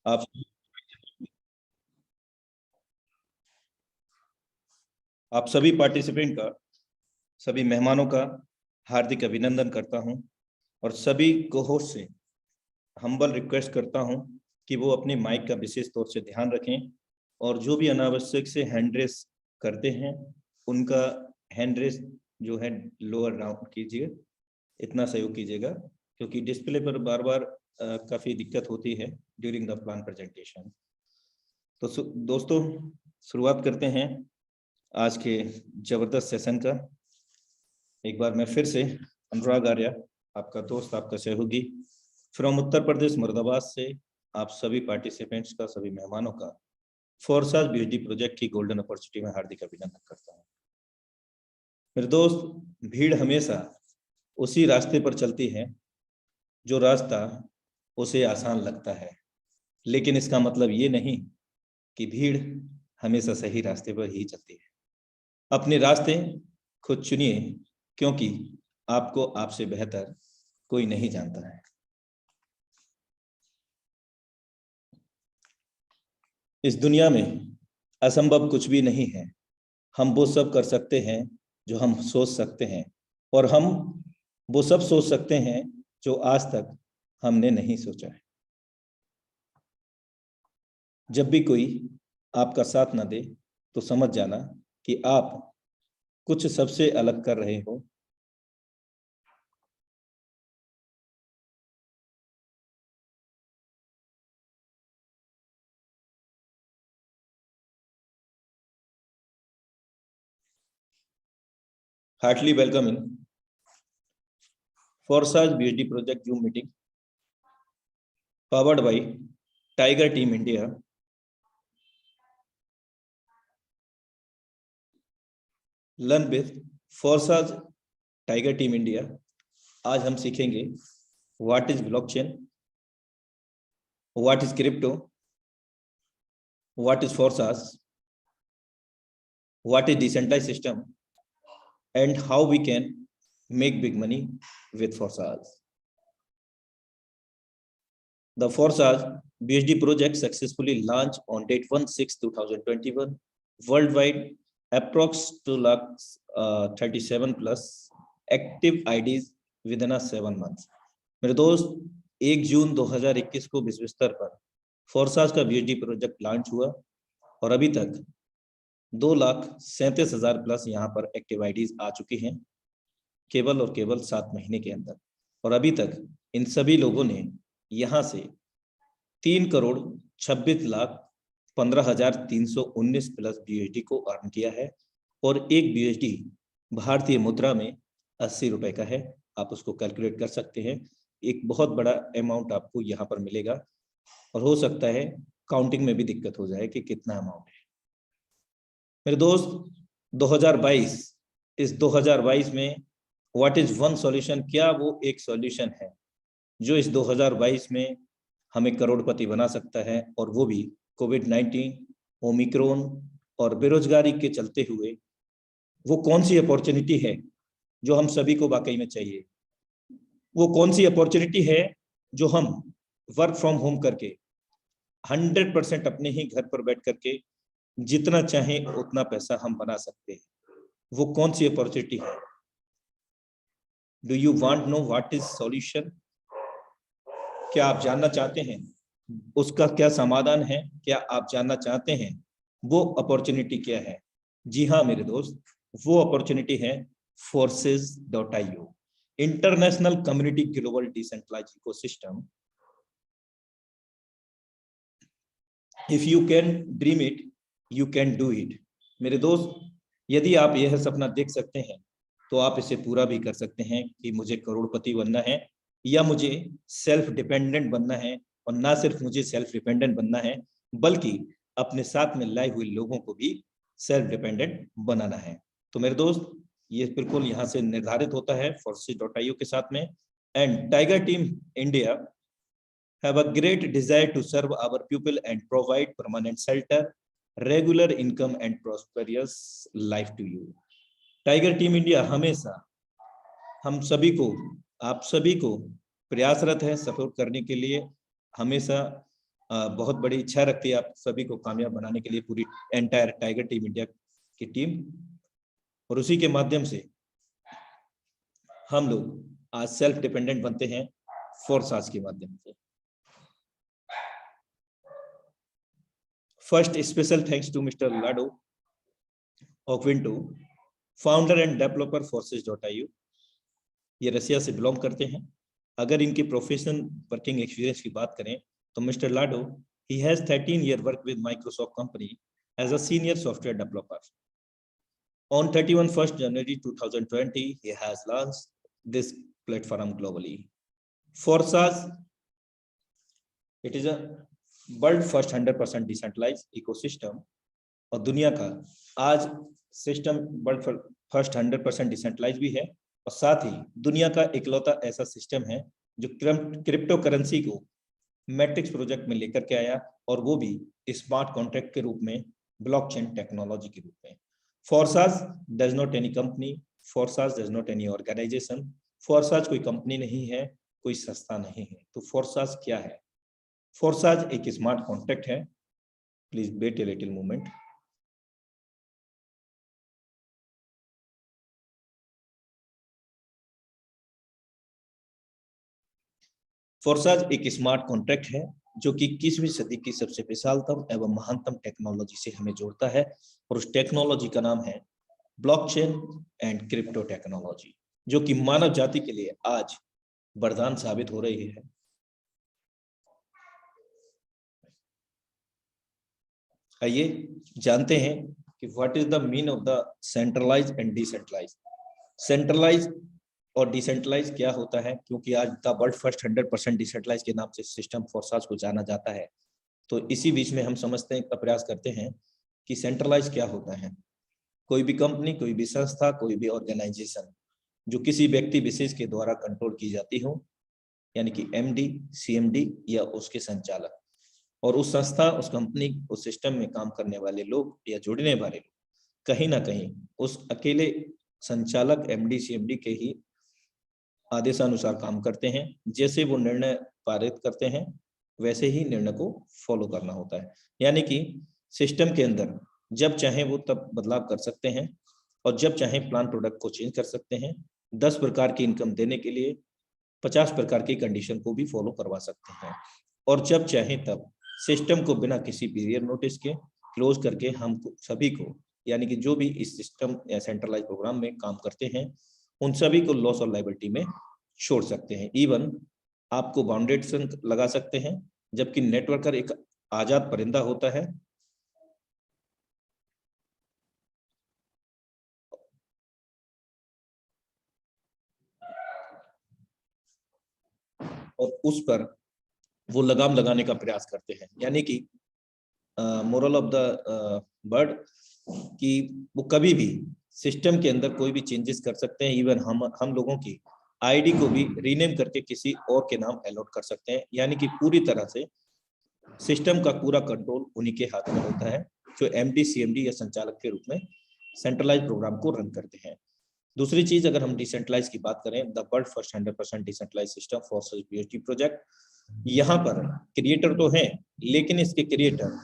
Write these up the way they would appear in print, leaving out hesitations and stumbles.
आप आप सभी पार्टिसिपेंट का, सभी मेहमानों का हार्दिक अभिनंदन करता हूं और सभी को होस्ट से हम्बल रिक्वेस्ट करता हूं कि वो अपने माइक का विशेष तौर से ध्यान रखें और जो भी अनावश्यक से हैंड रेस करते हैं उनका हैंड रेस जो है लोअर डाउन कीजिए, इतना सहयोग कीजिएगा क्योंकि डिस्प्ले पर बार बार काफ़ी दिक्कत होती है ड्यूरिंग द प्लान प्रेजेंटेशन। तो दोस्तों शुरुआत करते हैं आज के जबरदस्त सेशन का। एक बार मैं फिर से अनुराग आर्या, आपका दोस्त, आपका सहयोगी फ्रॉम उत्तर प्रदेश मुरादाबाद से आप सभी पार्टिसिपेंट्स का, सभी मेहमानों का फोरसाज बीएचडी प्रोजेक्ट की गोल्डन अपॉर्चुनिटी में हार्दिक अभिनंदन करता हूँ। मेरे दोस्त, भीड़ हमेशा उसी रास्ते पर चलती है जो रास्ता उसे आसान लगता है, लेकिन इसका मतलब ये नहीं कि भीड़ हमेशा सही रास्ते पर ही चलती है। अपने रास्ते खुद चुनिए क्योंकि आपको आपसे बेहतर कोई नहीं जानता है। इस दुनिया में असंभव कुछ भी नहीं है। हम वो सब कर सकते हैं जो हम सोच सकते हैं और हम वो सब सोच सकते हैं जो आज तक हमने नहीं सोचा है। जब भी कोई आपका साथ ना दे तो समझ जाना कि आप कुछ सबसे अलग कर रहे हो। Heartly welcome in Forsage BHD project zoom meeting powered by Tiger Team India. Learn with Forsage Tiger Team India. आज हम सीखेंगे what is blockchain, what is crypto, what is Forsage, what is decentralized system, and how we can make big money with Forsage. The Forsage BHD project successfully launched on date 1/6/2021 worldwide. Approx 2,37 plus active IDs within a 7 months. मेरे दोस्त, 1 जून 2021 को विश्व स्तर पर फोरसाज का बीएचडी project launch हुआ और अभी तक 2,37,000 प्लस यहाँ पर एक्टिव आईडीज आ चुकी हैं केवल और केवल 7 महीने के अंदर। और अभी तक इन सभी लोगों ने यहाँ से 3,26,15,319 प्लस बीएचडी को अर्न किया है और एक बीएचडी भारतीय मुद्रा में 80 रुपए का है। आप उसको कैलकुलेट कर सकते हैं। एक बहुत बड़ा अमाउंट आपको यहाँ पर मिलेगा और हो सकता है काउंटिंग में भी दिक्कत हो जाए कि कितना अमाउंट है। मेरे दोस्त, 2022, इस 2022 में व्हाट इज वन सॉल्यूशन, क्या वो एक सॉल्यूशन है जो इस 2022 में हमें करोड़पति बना सकता है, और वो भी कोविड-19, ओमिक्रॉन और बेरोजगारी के चलते हुए। वो कौन सी अपॉर्चुनिटी है जो हम सभी को वाकई में चाहिए? वो कौन सी अपॉर्चुनिटी है जो हम वर्क फ्रॉम होम करके 100% अपने ही घर पर बैठ करके जितना चाहें उतना पैसा हम बना सकते हैं? वो कौन सी अपॉर्चुनिटी है? Do you want know what is solution? क्या आप जानना चाहते हैं उसका क्या समाधान है? क्या आप जानना चाहते हैं वो अपॉर्चुनिटी क्या है? जी हाँ मेरे दोस्त, वो अपॉर्चुनिटी है Forces.io, international community global decentralised ecosystem. If you can dream it, you can do it. मेरे दोस्त, यदि आप यह सपना देख सकते हैं तो आप इसे पूरा भी कर सकते हैं कि मुझे करोड़पति बनना है या मुझे सेल्फ डिपेंडेंट बनना है। और ना सिर्फ मुझे सेल्फ डिपेंडेंट बनना है बल्कि अपने साथ में लाए हुए लोगों को भी सेल्फ डिपेंडेंट बनाना है। तो मेरे दोस्त, ये बिल्कुल यहाँ से निर्धारित होता है Forces.io के साथ में। And tiger team India have a great desire to serve our people and provide permanent shelter, regular income and prosperous life to you. Tiger team India हमेशा हम सभी को, आप सभी को प्रयासरत है सपोर्ट करने के लिए। हमेशा बहुत बड़ी इच्छा रखती है आप सभी को कामयाब बनाने के लिए, पूरी एंटायर टाइगर टीम इंडिया की टीम, और उसी के माध्यम से हम लोग आज सेल्फ डिपेंडेंट बनते हैं फोर्साज के माध्यम से। First special thanks to mister Lado Okhotnikov, founder and developer forces.io। ये रसिया से बिलोंग करते हैं। अगर इनकी प्रोफेशनल वर्किंग एक्सपीरियंस की बात करें तो mister Lado he has 13 year work with Microsoft company as a senior software developer. On 31st January 2020 he has launched this platform globally. Forsage, it is a world first 100% decentralized ecosystem, और दुनिया का आज system world first 100% decentralise भी है, और साथ ही दुनिया का इकलौता ऐसा सिस्टम है जो क्रिप्टो करेंसी को मैट्रिक्स प्रोजेक्ट में लेकर के आया, और वो भी स्मार्ट कॉन्ट्रैक्ट के रूप में, ब्लॉकचेन टेक्नोलॉजी के रूप में। Forsage does not any company, Forsage does not any organization, Forsage कोई कंपनी नहीं है, कोई संस्था नहीं है। तो फोर्साज क्या है? फोर्साज एक स्मार्ट कॉन्ट्रैक्ट है। Please wait a little moment. Forsage एक स्मार्ट कॉन्ट्रैक्ट है जो कि 21वीं सदी की सबसे विशालतम एवं महानतम टेक्नोलॉजी से हमें जोड़ता है, और उस टेक्नोलॉजी का नाम है ब्लॉकचेन एंड क्रिप्टो टेक्नोलॉजी, जो कि मानव जाति के लिए आज वरदान साबित हो रही है। आइए जानते हैं कि what is the mean of the centralise and decentralise. Centralise और डिसेंट्रलाइज क्या होता है, क्योंकि आज द वर्ल्ड फर्स्ट 100% डिसेंट्रलाइज के नाम से सिस्टम फोर्साज को जाना जाता है। तो इसी बीच में हम समझते हैं, प्रयास करते हैं कि सेंट्रलाइज क्या होता है। कोई भी कंपनी, कोई भी संस्था, कोई भी ऑर्गेनाइजेशन जो किसी व्यक्ति विशेष के द्वारा कंट्रोल की जाती हो, यानी कि MD, CMD या उसके संचालक, और उस संस्था, उस कंपनी, उस सिस्टम में काम करने वाले लोग या जुड़ने वाले लोग कहीं ना कहीं उस अकेले संचालक MD, CMD के ही आदेशानुसार काम करते हैं। जैसे वो निर्णय पारित करते हैं वैसे ही निर्णय को फॉलो करना होता है। यानी कि सिस्टम के अंदर जब चाहे वो तब बदलाव कर सकते हैं, और जब चाहे प्लान प्रोडक्ट को चेंज कर सकते हैं। 10 प्रकार की इनकम देने के लिए 50 प्रकार की कंडीशन को भी फॉलो करवा सकते हैं, और जब चाहे तब सिस्टम को बिना किसी पीरियड नोटिस के क्लोज करके हम सभी को, यानी कि जो भी इस सिस्टम या सेंट्रलाइज प्रोग्राम में काम करते हैं, उन सभी को लॉस और लायबिलिटी में छोड़ सकते हैं। इवन आपको बाउंडेशन लगा सकते हैं, जबकि नेटवर्कर एक आजाद परिंदा होता है, और उस पर वो लगाम लगाने का प्रयास करते हैं। यानी कि मोरल ऑफ द बर्ड कि वो कभी भी सिस्टम के अंदर कोई भी चेंजेस कर सकते हैं। इवन हम लोगों की आईडी को भी रीनेम करके किसी और के नाम अलॉट कर सकते हैं। यानी कि पूरी तरह से सिस्टम का पूरा कंट्रोल उन्हीं के हाथ में होता है, जो MD, CMD या संचालक के रूप में सेंट्रलाइज प्रोग्राम को रन करते हैं। दूसरी चीज, अगर हम डिसेंट्रलाइज की बात करें, the world first 100% decentralise system forces BHD project, यहाँ पर क्रिएटर तो हैं, लेकिन इसके क्रिएटर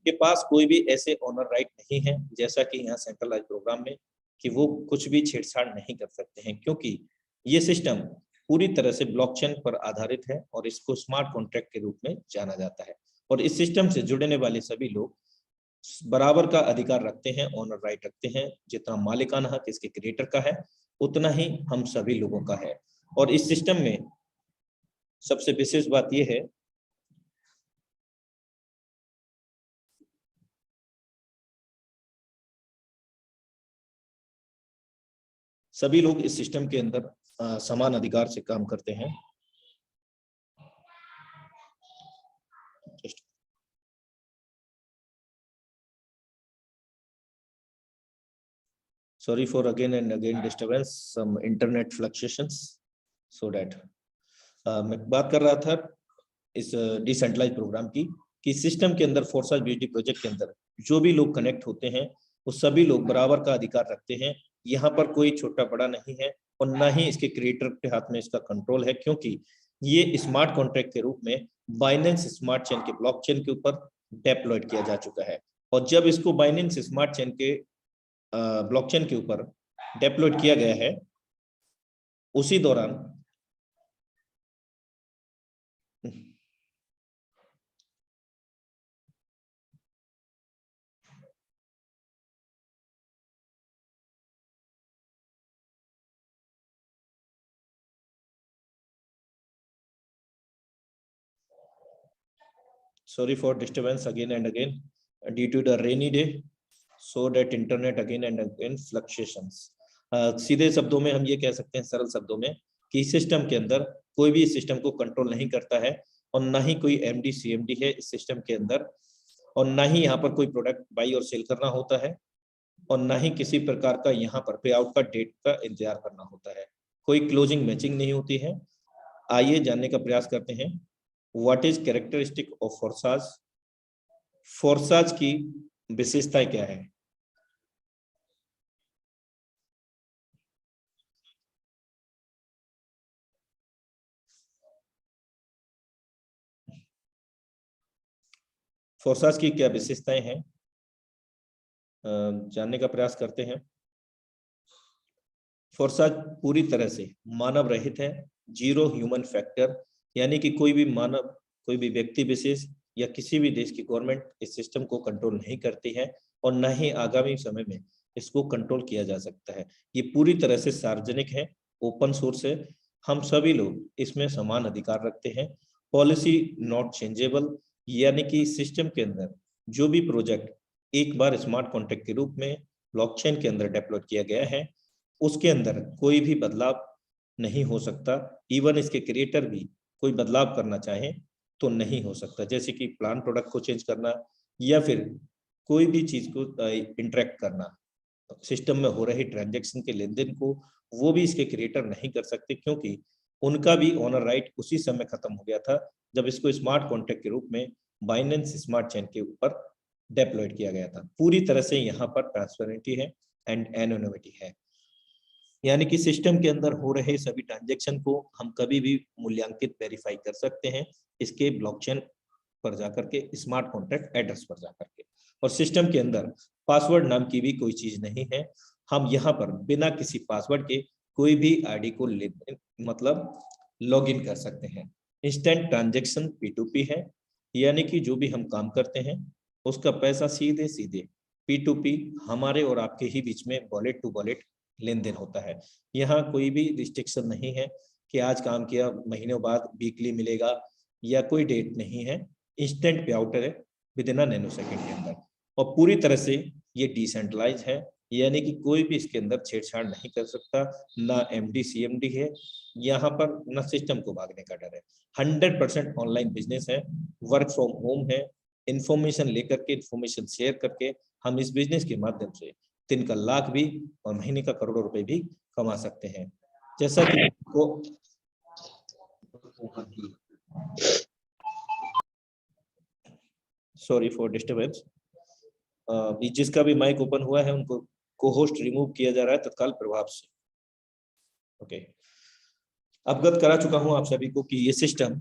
के पास कोई भी ऐसे ओनर राइट नहीं है, जैसा कि यहाँ सेंट्रलाइज प्रोग्राम में, कि वो कुछ भी छेड़छाड़ नहीं कर सकते हैं, क्योंकि ये सिस्टम पूरी तरह से ब्लॉकचेन पर आधारित है, और इसको स्मार्ट कॉन्ट्रैक्ट के रूप में जाना जाता है। और इस सिस्टम से जुड़ने वाले सभी लोग बराबर का अधिकार रखते हैं, ओनर राइट रखते हैं। जितना मालिकाना हक इसके क्रिएटर का है, उतना ही हम सभी लोगों का है। और इस सिस्टम में सबसे विशेष बात यह है सभी लोग इस सिस्टम के अंदर समान अधिकार से काम करते हैं। Sorry for again and again disturbance, some internet fluctuations, so that मैं बात कर रहा था इस डिसेंट्रलाइज प्रोग्राम की, कि सिस्टम के अंदर फोर्साज BHD प्रोजेक्ट के अंदर जो भी लोग कनेक्ट होते हैं वो सभी लोग बराबर का अधिकार रखते हैं। यहाँ पर कोई छोटा बड़ा नहीं है, और ना ही इसके क्रिएटर के हाथ में इसका कंट्रोल है, क्योंकि ये स्मार्ट कॉन्ट्रैक्ट के रूप में बाइनेंस स्मार्ट चेन के ब्लॉकचेन के ऊपर डेप्लॉयड किया जा चुका है। और जब इसको बाइनेंस स्मार्ट चेन के ब्लॉकचेन के ऊपर डेप्लॉयड किया गया है, उसी दौरान sorry for disturbance again and again due to the rainy day, so that internet again and again fluctuations। सीधे शब्दों में हम ये कह सकते हैं, सरल शब्दों में, कि सिस्टम के अंदर कोई भी सिस्टम को कंट्रोल नहीं करता है, और ना ही कोई एमडी सीएमडी है इस सिस्टम के अंदर, और ना ही यहाँ पर कोई प्रोडक्ट बाई और सेल करना होता है, और ना ही किसी प्रकार का यहाँ पर पे आउट का डेट का इंतजार करना होता है। कोई क्लोजिंग मैचिंग नहीं होती है। आइए जानने का प्रयास करते हैं what is characteristic of Forsage. Forsage की विशेषताएं क्या है? फोर्साज की क्या विशेषताएं हैं, जानने का प्रयास करते हैं। फोर्साज पूरी तरह से मानव रहित है, जीरो ह्यूमन फैक्टर, यानी कि कोई भी मानव, कोई भी व्यक्ति विशेष या किसी भी देश की गवर्नमेंट इस सिस्टम को कंट्रोल नहीं करती है, और न ही आगामी समय में इसको कंट्रोल किया जा सकता है। ये पूरी तरह से सार्वजनिक है, ओपन सोर्स है, हम सभी लोग इसमें समान अधिकार रखते हैं। पॉलिसी नॉट चेंजेबल, यानी कि सिस्टम के अंदर जो भी प्रोजेक्ट एक बार स्मार्ट कॉन्ट्रैक्ट के रूप में ब्लॉकचेन के अंदर डेवलप किया गया है, उसके अंदर कोई भी बदलाव नहीं हो सकता। इवन इसके क्रिएटर भी कोई बदलाव करना चाहे तो नहीं हो सकता, जैसे कि प्लान प्रोडक्ट को चेंज करना या फिर कोई भी चीज को इंटरेक्ट करना, सिस्टम में हो रही ट्रांजैक्शन के लेन देन को, वो भी इसके क्रिएटर नहीं कर सकते, क्योंकि उनका भी ओनर राइट उसी समय खत्म हो गया था जब इसको स्मार्ट कॉन्ट्रैक्ट के रूप में बाइनेंस स्मार्ट चेन के ऊपर डेप्लॉयड किया गया था। पूरी तरह से यहाँ पर ट्रांसपेरेंटी है एंड एनोनिमिटी है, यानी कि सिस्टम के अंदर हो रहे सभी ट्रांजैक्शन को हम कभी भी मूल्यांकित वेरीफाई कर सकते हैं इसके ब्लॉकचेन पर जाकर के, स्मार्ट कॉन्ट्रैक्ट एड्रेस पर जाकर के। और सिस्टम के अंदर पासवर्ड नाम की भी कोई चीज नहीं है। हम यहाँ पर बिना किसी पासवर्ड के कोई भी आईडी को मतलब लॉगिन कर सकते हैं। इंस्टेंट ट्रांजैक्शन P2P है, यानी कि जो भी हम काम करते हैं उसका पैसा सीधे सीधे P2P हमारे और आपके ही बीच में वॉलेट टू वॉलेट लेन देन होता है। यहाँ कोई भी रिस्ट्रिक्शन नहीं है कि आज काम किया महीनों बाद वीकली मिलेगा, या कोई डेट नहीं है। इंस्टेंट पे आउट है with in a nano second के अंदर, और पूरी तरह से ये डिसेंट्रलाइज है, यानी कि कोई भी इसके अंदर छेड़छाड़ नहीं कर सकता। ना एमडी सीएमडी है यहाँ पर, ना सिस्टम को भागने का डर है। 100% ऑनलाइन बिजनेस है, वर्क फ्रॉम होम है। इंफॉर्मेशन लेकर के, इंफॉर्मेशन शेयर करके हम इस बिजनेस के माध्यम से दिन का लाख भी और महीने का करोड़ों रुपए भी कमा सकते हैं। जैसा कि को सॉरी फॉर डिस्टर्बेंस, जिसका भी माइक ओपन हुआ है उनको को होस्ट रिमूव किया जा रहा है तत्काल प्रभाव से। ओके, अवगत करा चुका हूं आप सभी को कि ये system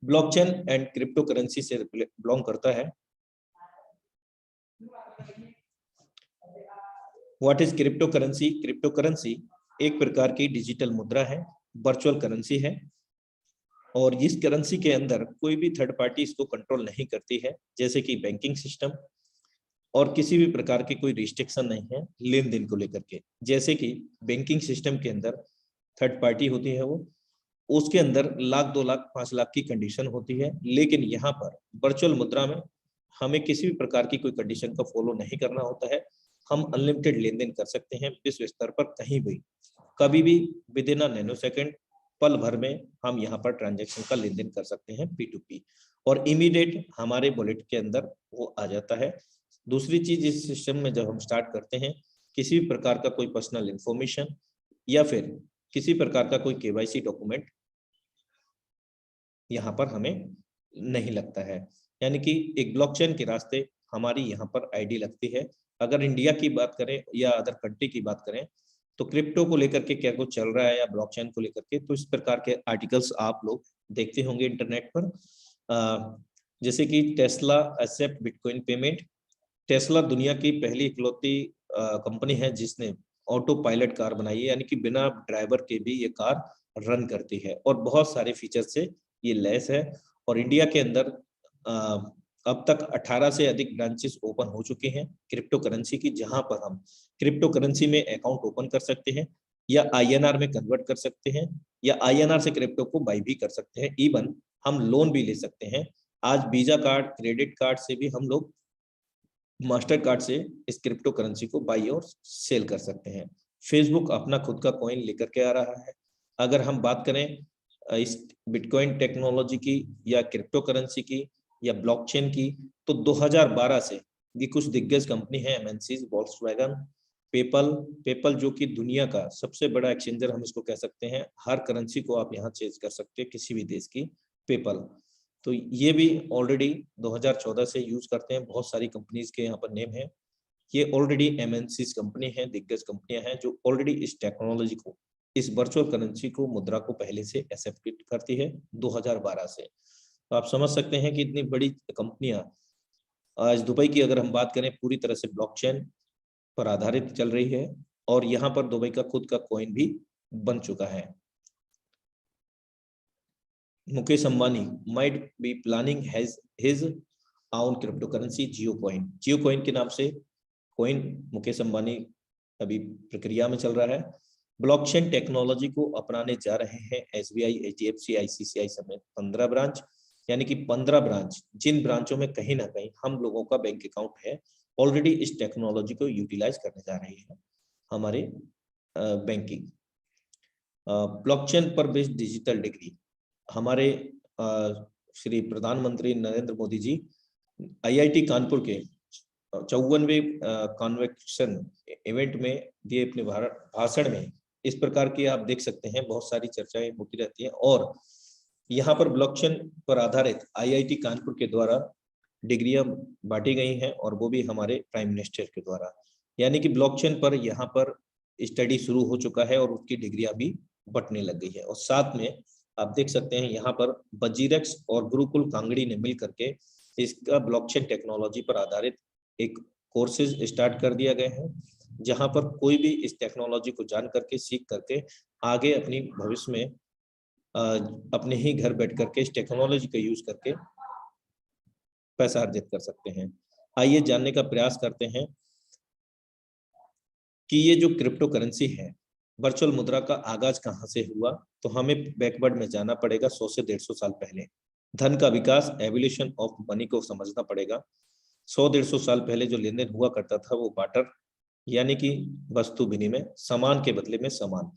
blockchain and crypto currency से बिलोंग करता है। What is crypto currency? Crypto currency एक प्रकार की डिजिटल मुद्रा है, वर्चुअल करेंसी है, और इस करेंसी के अंदर कोई भी थर्ड पार्टी इसको कंट्रोल नहीं करती है, जैसे कि बैंकिंग सिस्टम, और किसी भी प्रकार की कोई रिस्ट्रिक्शन नहीं है लेन देन को लेकर के। जैसे कि बैंकिंग सिस्टम के अंदर थर्ड पार्टी होती है, वो उसके अंदर लाख 2 लाख 5 लाख की कंडीशन होती है, लेकिन यहाँ पर वर्चुअल मुद्रा में हमें किसी भी प्रकार की कोई कंडीशन का फॉलो नहीं करना होता है। हम अनलिमिटेड लेन देन कर सकते हैं विश्व स्तर पर, कहीं भी कभी भी with in a nano second, पल भर में हम यहाँ पर ट्रांजैक्शन का लेन देन कर सकते हैं P2P, और इमीडिएट हमारे वॉलेट के अंदर वो आ जाता है। दूसरी चीज, इस सिस्टम में जब हम स्टार्ट करते हैं, किसी भी प्रकार का कोई पर्सनल इंफॉर्मेशन या फिर किसी प्रकार का कोई KYC डॉक्यूमेंट यहाँ पर हमें नहीं लगता है, यानी कि एक ब्लॉकचेन के रास्ते हमारी यहाँ पर आईडी लगती है। अगर इंडिया की बात करें या अदर कंट्री की बात करें तो क्रिप्टो को लेकर के क्या कुछ चल रहा है या ब्लॉकचेन को लेकर के, तो इस प्रकार के आर्टिकल्स आप लोग देखते होंगे इंटरनेट पर। जैसे कि Tesla accept bitcoin payment. Tesla दुनिया की पहली इकलौती कंपनी है जिसने ऑटो पायलट कार बनाई है, यानी कि बिना ड्राइवर के भी ये कार रन करती है और बहुत सारे फीचर से ये लैस है। और इंडिया के अंदर अब तक 18 से अधिक ब्रांचेस ओपन हो चुके हैं क्रिप्टो करेंसी की, जहां पर हम क्रिप्टो करेंसी में अकाउंट ओपन कर सकते हैं या आईएनआर में कन्वर्ट कर सकते हैं या आईएनआर से क्रिप्टो को बाई भी कर सकते हैं। इवन हम लोन भी ले सकते हैं। आज वीजा कार्ड, क्रेडिट कार्ड से भी हम लोग मास्टर कार्ड से इस क्रिप्टो करेंसी को बाई और सेल कर सकते हैं। फेसबुक अपना खुद का कॉइन लेकर के आ रहा है। अगर हम बात करें इस बिटकॉइन टेक्नोलॉजी की या क्रिप्टो करेंसी की या ब्लॉकचेन की, तो 2012 से ये कुछ दिग्गज कंपनी है एमएनसीज, वॉल्क्सवैगन, पेपल जो कि दुनिया का सबसे बड़ा एक्सचेंजर हम इसको कह सकते हैं। हर करेंसी को आप यहाँ चेंज कर सकते हैं, किसी भी देश की। पेपल तो ये भी ऑलरेडी 2014 से यूज करते हैं। बहुत सारी कंपनीज के यहाँ पर नेम है। ये ऑलरेडी एमएनसीज कंपनी है, दिग्गज कंपनियां हैं जो ऑलरेडी इस टेक्नोलॉजी को, इस वर्चुअल करेंसी को, मुद्रा को पहले से एक्सेप्ट करती है 2012 से। तो आप समझ सकते हैं कि इतनी बड़ी कंपनियां आज दुबई की अगर हम बात करें पूरी तरह से ब्लॉकचेन पर आधारित चल रही है और यहाँ पर दुबई का खुद का कॉइन भी बन चुका है। Mukesh Ambani might be planning his own cryptocurrency Jio coin के नाम से कॉइन मुकेश अंबानी अभी प्रक्रिया में चल रहा है। ब्लॉकचेन टेक्नोलॉजी को अपनाने जा रहे हैं एसबीआई, एचडीएफसी, आईसीआईसीआई समेत 15 ब्रांच, यानी कि 15 ब्रांच, जिन ब्रांचों में कहीं ना कहीं हम लोगों का बैंक अकाउंट है, ऑलरेडी इस टेक्नोलॉजी को यूटिलाइज करने जा रही है हमारे बैंकिंग। ब्लॉकचेन पर बेस्ड डिजिटल डिग्री, हमारे श्री प्रधानमंत्री नरेंद्र मोदी जी आईआईटी कानपुर के 54वें कॉन्वेक्शन इवेंट में दिए अपने भाषण में इस प्रकार की आप देख सकते हैं, बहुत सारी चर्चाएं होती रहती हैं। और यहाँ पर ब्लॉकचेन पर आधारित आईआईटी कानपुर के द्वारा डिग्रियां बांटी गई हैं और वो भी हमारे प्राइम मिनिस्टर के द्वारा, यानी कि ब्लॉकचेन पर यहाँ पर स्टडी शुरू हो चुका है और उसकी डिग्रियां भी बंटने लग गई है। और साथ में आप देख सकते हैं यहाँ पर बजीरक्स और गुरुकुल कांगड़ी ने मिल करके इसका ब्लॉकचेन टेक्नोलॉजी पर आधारित एक कोर्सेज स्टार्ट कर दिया गया है, जहां पर कोई भी इस टेक्नोलॉजी को जान करके, सीख करके आगे अपनी भविष्य में अपने ही घर बैठ करके इस टेक्नोलॉजी का यूज करके पैसा अर्जित कर सकते हैं। आइए जानने का प्रयास करते हैं कि ये जो क्रिप्टो करेंसी है, वर्चुअल मुद्रा का आगाज कहां से हुआ। तो हमें बैकवर्ड में जाना पड़ेगा 100 से 150 साल पहले। धन का विकास, एवोल्यूशन ऑफ मनी को समझना पड़ेगा। 100-150 साल पहले जो लेन देन हुआ करता था वो बार्टर, यानी कि वस्तु विनिमय, सामान के बदले में सामान।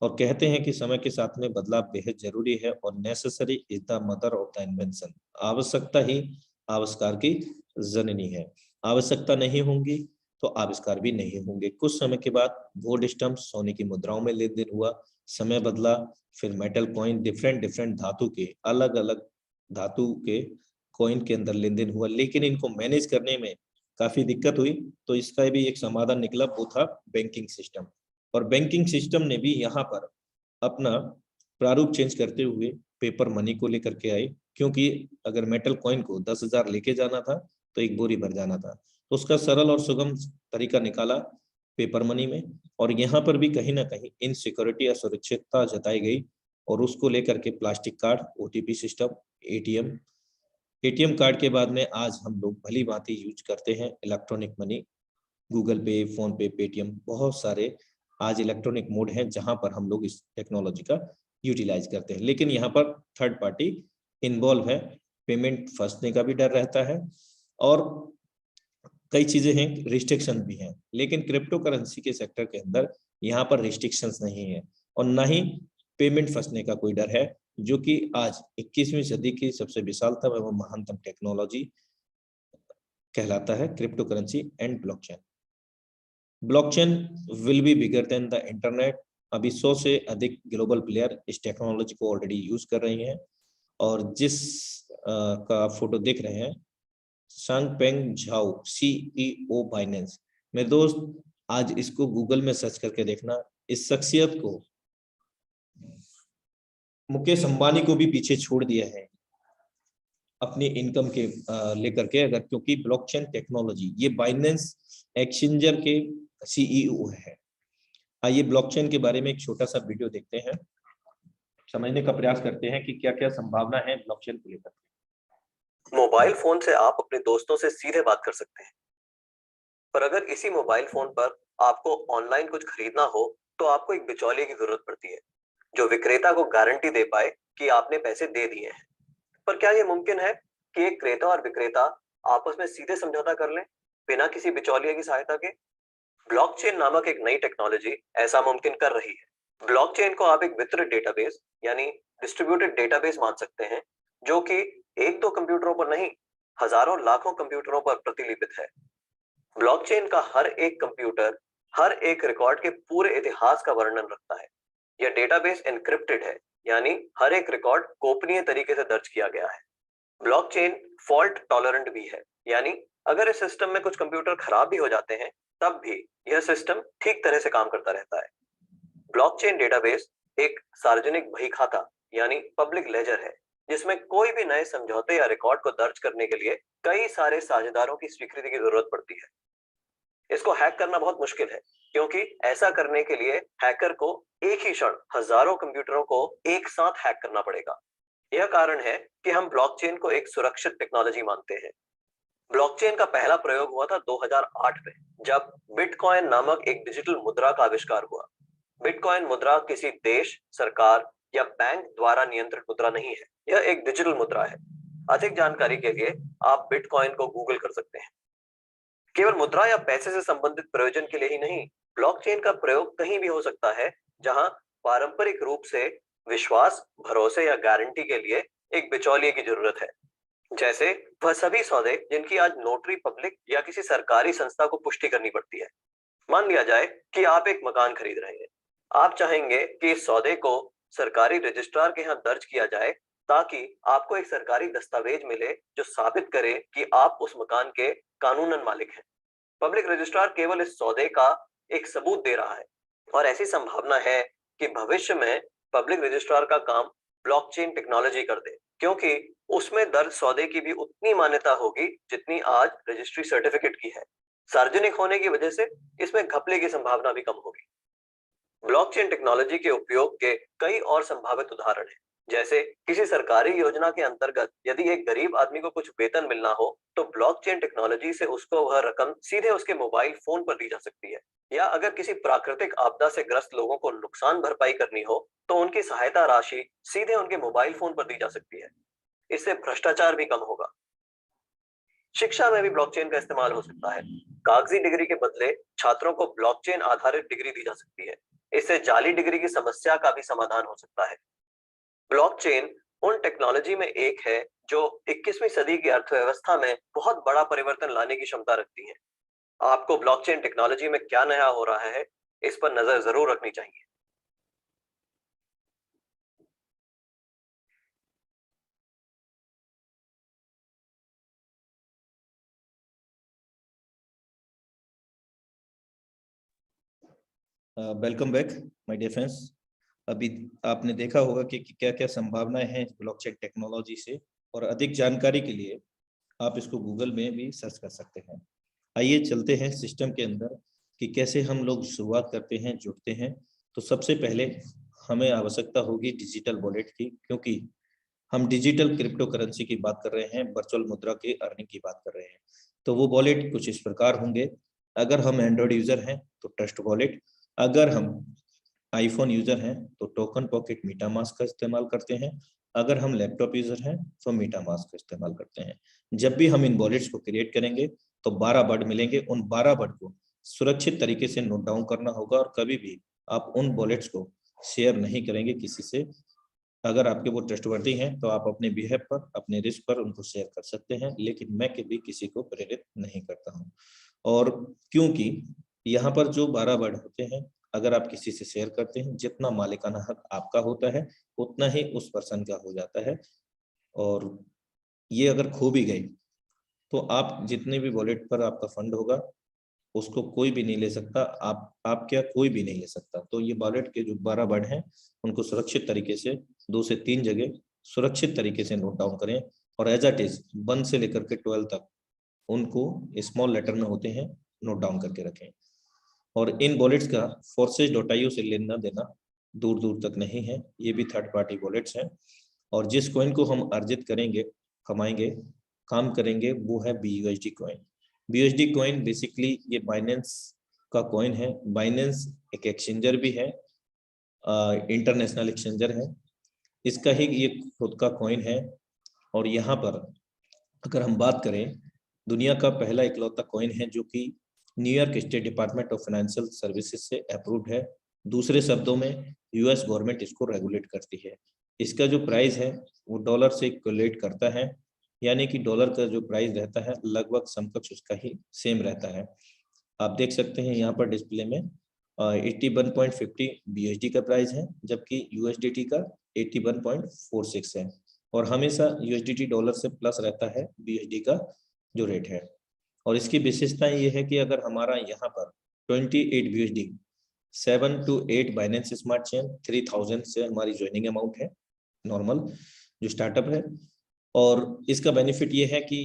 और कहते हैं कि समय के साथ में बदलाव बेहद जरूरी है और necessary is the mother of the invention. आवश्यकता ही आविष्कार की जननी है। आवश्यकता नहीं होंगी तो आविष्कार भी नहीं होंगे। कुछ समय के बाद गोल्ड स्टम्प, सोने की मुद्राओं में लेन देन हुआ, समय बदला, फिर मेटल कॉइन, डिफरेंट धातु के, अलग अलग धातु के कॉइन के अंदर लेन देन हुआ, लेकिन इनको मैनेज करने में काफी दिक्कत हुई। तो इसका भी एक समाधान निकला, वो था बैंकिंग सिस्टम। और बैंकिंग सिस्टम ने भी यहाँ पर अपना प्रारूप चेंज करते हुए पेपर मनी को लेकर के आए, क्योंकि अगर मेटल कॉइन को 10,000 लेके जाना था तो एक बोरी भर जाना था। तो उसका सरल और सुगम तरीका निकाला पेपर मनी में। और यहाँ पर भी कहीं ना कहीं इनसिक्योरिटी, असुरक्षितता जताई गई और उसको लेकर के plastic card, OTP system, ATM card के बाद में आज हम लोग भली भांति यूज करते हैं इलेक्ट्रॉनिक मनी, गूगल पे, फोन पे, पेटीएम, बहुत सारे आज इलेक्ट्रॉनिक मोड हैं जहां पर हम लोग इस टेक्नोलॉजी का यूटिलाइज करते हैं। लेकिन यहाँ पर थर्ड पार्टी इन्वॉल्व है, पेमेंट फंसने का भी डर रहता है और कई चीजें हैं, रिस्ट्रिक्शन भी हैं। लेकिन क्रिप्टो करेंसी के सेक्टर के अंदर यहाँ पर रिस्ट्रिक्शंस नहीं है और ना ही पेमेंट फंसने का कोई डर है, जो कि आज 21वीं सदी की सबसे विशालतम एवं महानतम टेक्नोलॉजी कहलाता है crypto currency and blockchain. Blockchain will be bigger than the internet. अभी 100 से अधिक ग्लोबल प्लेयर इस टेक्नोलॉजी को ऑलरेडी यूज कर रही हैं और जिस का फोटो देख रहे हैं, सांगपेंग झाओ, सीईओ बाइनेंस। मेरे दोस्त, आज इसको गूगल में सर्च करके देखना, इस शख्सियत को, मुकेश अंबानी को भी पीछे छोड़ दिया है अपनी इनकम के लेकर के, अगर क्योंकि ब्लॉकचेन टेक्नोलॉजी, ये बाइनेंस एक्सचेंजर के सीईओ है। आइए ब्लॉकचेन के बारे में एक छोटा सा वीडियो देखते हैं, समझने का प्रयास करते हैं कि क्या क्या संभावना है ब्लॉकचेन को लेकर। मोबाइल फोन से आप अपने दोस्तों से सीधे बात कर सकते हैं, पर अगर इसी मोबाइल फोन पर आपको ऑनलाइन कुछ खरीदना हो तो आपको एक बिचौलिए की जरूरत पड़ती है, जो विक्रेता को गारंटी दे पाए कि आपने पैसे दे दिए हैं। पर क्या यह मुमकिन है कि एक क्रेता और विक्रेता आपस में सीधे समझौता कर लें बिना किसी बिचौलिए की सहायता के? ब्लॉकचेन नामक एक नई टेक्नोलॉजी ऐसा मुमकिन कर रही है। ब्लॉकचेन को आप एक वितरित डेटाबेस यानी डिस्ट्रीब्यूटेड डेटाबेस मान सकते हैं, जो कि एक दो कंप्यूटरों पर नहीं, हजारों लाखों कंप्यूटरों पर प्रतिलिपित है। ब्लॉकचेन का हर एक कंप्यूटर हर एक रिकॉर्ड के पूरे इतिहास का वर्णन रखता है। यह डेटाबेस एन्क्रिप्टेड है, यानी हर एक रिकॉर्ड गोपनीय तरीके से दर्ज किया गया है। ब्लॉकचेन फॉल्ट टॉलरेंट भी है, यानी अगर इस सिस्टम में कुछ कंप्यूटर खराब भी हो जाते हैं तब भी यह सिस्टम ठीक तरह से काम करता रहता है। ब्लॉकचेन डेटाबेस एक सार्वजनिक बही खाता यानी पब्लिक लेजर है, जिसमें कोई भी नए समझौते या रिकॉर्ड को दर्ज करने के लिए कई सारे साझेदारों की स्वीकृति की जरूरत पड़ती है। इसको हैक करना बहुत मुश्किल है, क्योंकि ऐसा करने के लिए हैकर को एक ही क्षण हजारों कंप्यूटरों को एक साथ हैक करना पड़ेगा। यह कारण है कि हम ब्लॉकचेन को एक सुरक्षित टेक्नोलॉजी मानते हैं। ब्लॉकचेन का पहला प्रयोग हुआ था 2008 में, जब बिटकॉइन नामक एक डिजिटल मुद्रा का आविष्कार हुआ। बिटकॉइन मुद्रा किसी देश, सरकार या बैंक द्वारा नियंत्रित मुद्रा नहीं है, यह एक डिजिटल मुद्रा है। अधिक जानकारी के लिए आप बिटकॉइन को गूगल कर सकते हैं। केवल मुद्रा या पैसे से संबंधित प्रयोजन के लिए ही नहीं, ब्लॉकचेन का प्रयोग कहीं भी हो सकता है जहां पारंपरिक रूप से विश्वास, भरोसे या गारंटी के लिए एक बिचौलिए की जरूरत है। जैसे वह सभी सौदे जिनकी आज नोटरी पब्लिक या किसी सरकारी संस्था को पुष्टि करनी पड़ती है। मान लिया जाए कि आप एक मकान खरीद रहे हैं। आप चाहेंगे कि इस सौदे को सरकारी रजिस्ट्रार के यहाँ दर्ज किया जाए, ताकि आपको एक सरकारी दस्तावेज मिले जो साबित करे कि आप उस मकान के कानूनन मालिक हैं। पब्लिक रजिस्ट्रार केवल इस सौदे का एक सबूत दे रहा है, और ऐसी संभावना है कि भविष्य में पब्लिक रजिस्ट्रार का काम ब्लॉकचेन टेक्नोलॉजी कर दे, क्योंकि उसमें दर्ज सौदे की भी उतनी मान्यता होगी जितनी आज रजिस्ट्री सर्टिफिकेट की है। सार्वजनिक होने की वजह से इसमें घपले की संभावना भी कम होगी। ब्लॉकचेन टेक्नोलॉजी के उपयोग के कई और संभावित उदाहरण हैं, जैसे किसी सरकारी योजना के अंतर्गत यदि एक गरीब आदमी को कुछ वेतन मिलना हो तो ब्लॉकचेन टेक्नोलॉजी से उसको वह रकम सीधे उसके मोबाइल फोन पर दी जा सकती है। या अगर किसी प्राकृतिक आपदा से ग्रस्त लोगों को नुकसान भरपाई करनी हो तो उनकी सहायता राशि सीधे उनके मोबाइल फोन पर दी जा सकती है। इससे भ्रष्टाचार भी कम होगा। शिक्षा में भी ब्लॉकचेन का इस्तेमाल हो सकता है। कागजी डिग्री के बदले छात्रों को ब्लॉकचेन आधारित डिग्री दी जा सकती है। इससे जाली डिग्री की समस्या का भी समाधान हो सकता है। ब्लॉकचेन उन टेक्नोलॉजी में एक है जो 21वीं सदी की अर्थव्यवस्था में बहुत बड़ा परिवर्तन लाने की क्षमता रखती है। आपको ब्लॉकचेन टेक्नोलॉजी में क्या नया हो रहा है, इस पर नजर जरूर रखनी चाहिए। Welcome back my dear friends. अभी आपने देखा होगा कि क्या क्या संभावनाएं हैं ब्लॉकचेन टेक्नोलॉजी से, और अधिक जानकारी के लिए आप इसको गूगल में भी सर्च कर सकते हैं। आइए चलते हैं सिस्टम के अंदर कि कैसे हम लोग शुरुआत करते हैं, जुड़ते हैं। तो सबसे पहले हमें आवश्यकता होगी डिजिटल वॉलेट की, क्योंकि हम डिजिटल क्रिप्टो करेंसी की बात कर रहे हैं, वर्चुअल मुद्रा के अर्निंग की बात कर रहे हैं। तो वो वॉलेट कुछ इस प्रकार होंगे। अगर हम एंड्रॉयड यूजर हैं तो ट्रस्ट वॉलेट, अगर हम आईफोन यूजर हैं तो टोकन पॉकेट मीटामास्क का इस्तेमाल करते हैं, अगर हम लैपटॉप यूजर हैं तो मीटामास्क का इस्तेमाल करते हैं। जब भी हम इन वॉलेट्स को क्रिएट करेंगे तो 12 वर्ड मिलेंगे। उन 12 वर्ड को सुरक्षित तरीके से नोट डाउन करना होगा, और कभी भी आप उन वॉलेट्स को शेयर नहीं करेंगे किसी से। अगर आपके वो ट्रस्टवर्दी हैं तो आप अपने बिहेव पर, अपने रिस्क पर उनको शेयर कर सकते हैं, लेकिन मैं कभी किसी को प्रेरित नहीं करता हूँ। और क्योंकि यहाँ पर जो 12 वर्ड होते हैं, अगर आप किसी से शेयर करते हैं, जितना मालिकाना हक आपका होता है उतना ही उस पर्सन का हो जाता है। और ये अगर खो भी गई तो आप जितने भी वॉलेट पर आपका फंड होगा उसको कोई भी नहीं ले सकता, आप क्या कोई भी नहीं ले सकता। तो ये वॉलेट के जो 12 वर्ड हैं उनको सुरक्षित तरीके से 2 से 3 जगह सुरक्षित तरीके से नोट डाउन करें, और एज इट इज 1 से लेकर के 12 तक उनको स्मॉल लेटर में होते हैं, नोट डाउन करके रखें। और इन वॉलेट्स का forces.io से लेना देना दूर दूर तक नहीं है, ये भी थर्ड पार्टी वॉलेट्स हैं। और जिस कॉइन को हम अर्जित करेंगे, कमाएंगे, काम करेंगे, वो है BUSD coin. BUSD coin basically ये बाइनेंस का कॉइन है। बाइनेंस एक एक्सचेंजर भी है, इंटरनेशनल एक्सचेंजर है, इसका ही ये खुद का कॉइन है। और यहाँ पर अगर हम बात करें, दुनिया का पहला इकलौता कॉइन है जो कि New York state department of financial services से अप्रूव्ड है। दूसरे शब्दों में यूएस गवर्नमेंट इसको रेगुलेट करती है। इसका जो प्राइस है वो डॉलर से इक्वलेट करता है, यानी कि डॉलर का जो प्राइस रहता है लगभग समकक्ष उसका ही सेम रहता है। आप देख सकते हैं यहाँ पर डिस्प्ले में 81.50 BUSD का प्राइस है, जबकि USDT का 81.46 है। और हमेशा USDT डॉलर से प्लस रहता है BUSD का जो रेट है। और इसकी विशेषताएं ये है कि अगर हमारा यहाँ पर 28 BUSD 7 to 8 Binance smart chain 3000 से हमारी ज्वाइनिंग अमाउंट है, नॉर्मल जो स्टार्टअप है। और इसका बेनिफिट ये है कि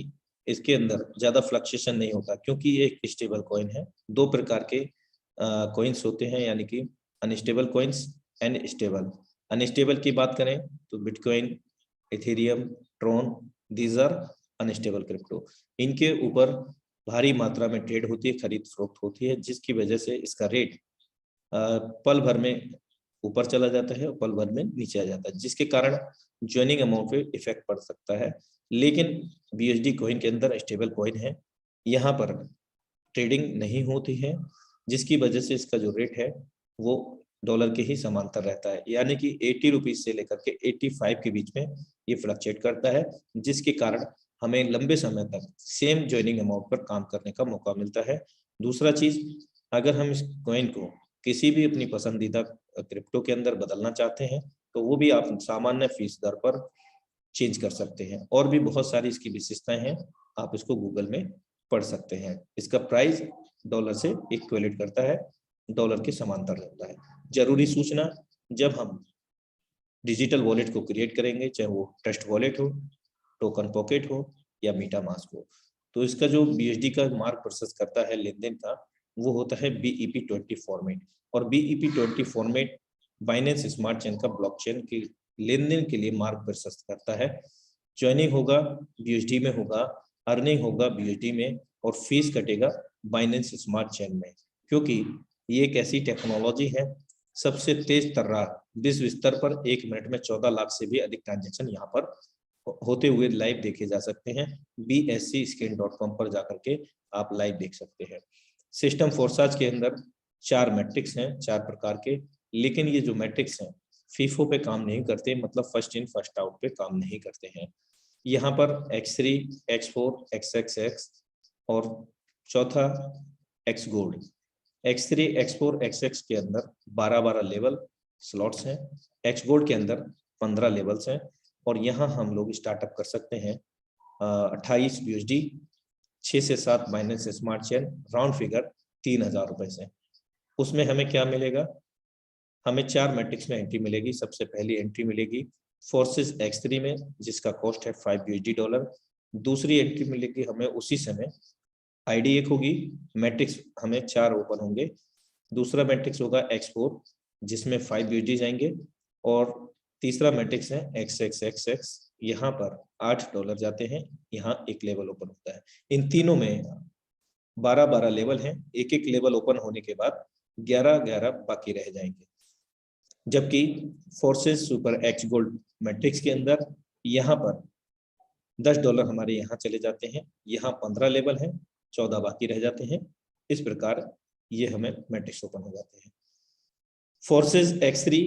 इसके अंदर ज़्यादा फ्लक्चुएशन नहीं होता, क्योंकि ये एक स्टेबल कॉइन है। 2 प्रकार के कॉइन्स होते हैं, यानी कि unstable coins and stable. Unstable की बात करें तो bitcoin, ethereum, Tron, these are unstable crypto. इनके ऊपर भारी मात्रा में ट्रेड होती है, खरीद फरोख्त होती है, जिसकी वजह से इसका रेट पल भर में ऊपर चला जाता है और पल भर में नीचे आ जाता है, जिसके कारण ज्वाइनिंग अमाउंट पे इफेक्ट पड़ सकता है। लेकिन BUSD कॉइन के अंदर स्टेबल कॉइन है, यहाँ पर ट्रेडिंग नहीं होती है, जिसकी वजह से इसका जो रेट है वो डॉलर के ही समांतर रहता है, यानी कि 80 रुपीज से लेकर के 85 के बीच में ये फ्लक्चुएट करता है, जिसके कारण हमें लंबे समय तक सेम ज्वाइनिंग अमाउंट पर काम करने का मौका मिलता है। दूसरा चीज, अगर हम इस कॉइन को किसी भी अपनी पसंदीदा क्रिप्टो के अंदर बदलना चाहते हैं तो वो भी आप सामान्य फीस दर पर चेंज कर सकते हैं। और भी बहुत सारी इसकी विशेषताएं हैं, आप इसको गूगल में पढ़ सकते हैं। इसका प्राइस डॉलर से इक्वलेट करता है, डॉलर के समांतर रहता है। जरूरी सूचना, जब हम डिजिटल वॉलेट को क्रिएट करेंगे, चाहे वो ट्रस्ट वॉलेट हो, टोकन पॉकेट हो या मीटा मास्क हो, तो इसका जो BUSD का मार्क प्रोसेस करता है लेन देन का, वो होता है BEP20 फॉर्मेट। और BEP20 format Binance smart chain का ब्लॉकचेन के लेन देन के लिए मार्क प्रोसेस करता है। ज्वाइनिंग होगा BUSD में होगा, अर्निंग होगा BUSD में, और फीस कटेगा बाइनेंस स्मार्ट चेन में, क्योंकि ये एक ऐसी टेक्नोलॉजी है, सबसे तेज तर्रार विश्व स्तर पर 1 मिनट में 14 लाख से भी अधिक ट्रांजेक्शन यहाँ पर होते हुए लाइव देखे जा सकते हैं। BSCscreen.com पर जाकर के आप लाइव देख सकते हैं। सिस्टम फोर्साज के अंदर 4 मैट्रिक्स हैं, 4 प्रकार के, लेकिन ये जो मैट्रिक्स हैं फीफो पे काम नहीं करते, मतलब फर्स्ट इन फर्स्ट आउट पे काम नहीं करते हैं। यहाँ पर X3, X4, XXX और चौथा X gold. X3, X4, XX के अंदर 12-12 लेवल स्लॉट्स हैं, X गोल्ड के अंदर 15 लेवल्स हैं। और यहाँ हम लोग स्टार्टअप कर सकते हैं 28 BUSD 6 से 7 Binance smart chain, round figure 3000 रुपए से। उसमें हमें क्या मिलेगा, हमें 4 मैट्रिक्स में एंट्री मिलेगी। सबसे पहली एंट्री मिलेगी फोर्सेस X3 में, जिसका कॉस्ट है 5 BUSD डॉलर। दूसरी एंट्री मिलेगी हमें उसी समय, ID एक होगी, मैट्रिक्स हमें 4 ओपन होंगे। दूसरा मैट्रिक्स होगा X4 जिसमें 5 BUSD जाएंगे, और तीसरा मैट्रिक्स है XXXX, यहाँ पर $8 जाते हैं, यहाँ एक लेवल ओपन होता है। इन तीनों में 12-12 लेवल हैं, एक एक लेवल ओपन होने के बाद 11-11 बाकी रह जाएंगे। जबकि forces super X gold matrix के अंदर यहाँ पर $10 हमारे यहाँ चले जाते हैं, यहाँ 15 लेवल हैं, 14 बाकी रह जाते हैं। इस प्रकार ये हमें मैट्रिक्स ओपन हो जाते हैं। Forces X3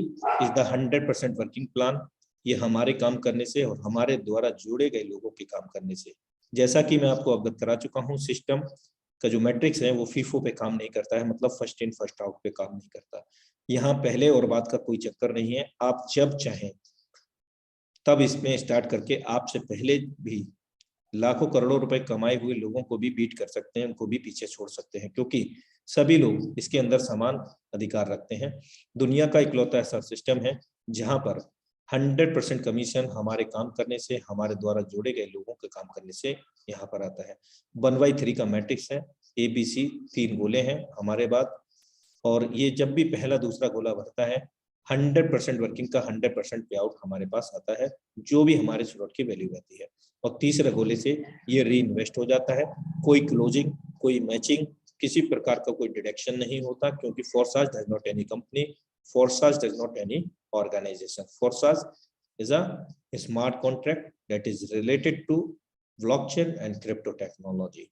is the 100% working plan. ये हमारे काम करने से और हमारे द्वारा जोड़े गए लोगों के काम करने से, जैसा कि मैं आपको अवगत करा चुका हूँ, सिस्टम का जो मैट्रिक्स है वो फीफो पे काम नहीं करता है, मतलब फर्स्ट इन फर्स्ट आउट पे काम नहीं करता। यहाँ पहले और बाद का कोई चक्कर नहीं है, आप जब चाहें तब इसमें स्टार्ट करके आपसे पहले भी लाखों करोड़ों रुपए कमाए हुए लोगों को भी बीट कर सकते हैं, उनको भी पीछे छोड़ सकते हैं, क्योंकि सभी लोग इसके अंदर समान अधिकार रखते हैं। दुनिया का इकलौता ऐसा सिस्टम है जहां पर 100% कमीशन हमारे काम करने से, हमारे द्वारा जोड़े गए लोगों के काम करने से यहाँ पर आता है। 1/3 का मैट्रिक्स है, ABC 3 गोले हैं हमारे बाद, और ये जब भी पहला दूसरा गोला भरता है 100% वर्किंग का 100% पे आउट हमारे पास आता है, जो भी हमारे स्लॉट की वैल्यू रहती है। और तीसरे गोले से ये री इन्वेस्ट हो जाता है। कोई क्लोजिंग, कोई मैचिंग, किसी प्रकार का कोई डिडक्शन नहीं होता, क्योंकि Forsage does not any company, Forsage does not any organization. Forsage is a smart contract that is related to blockchain and crypto technology.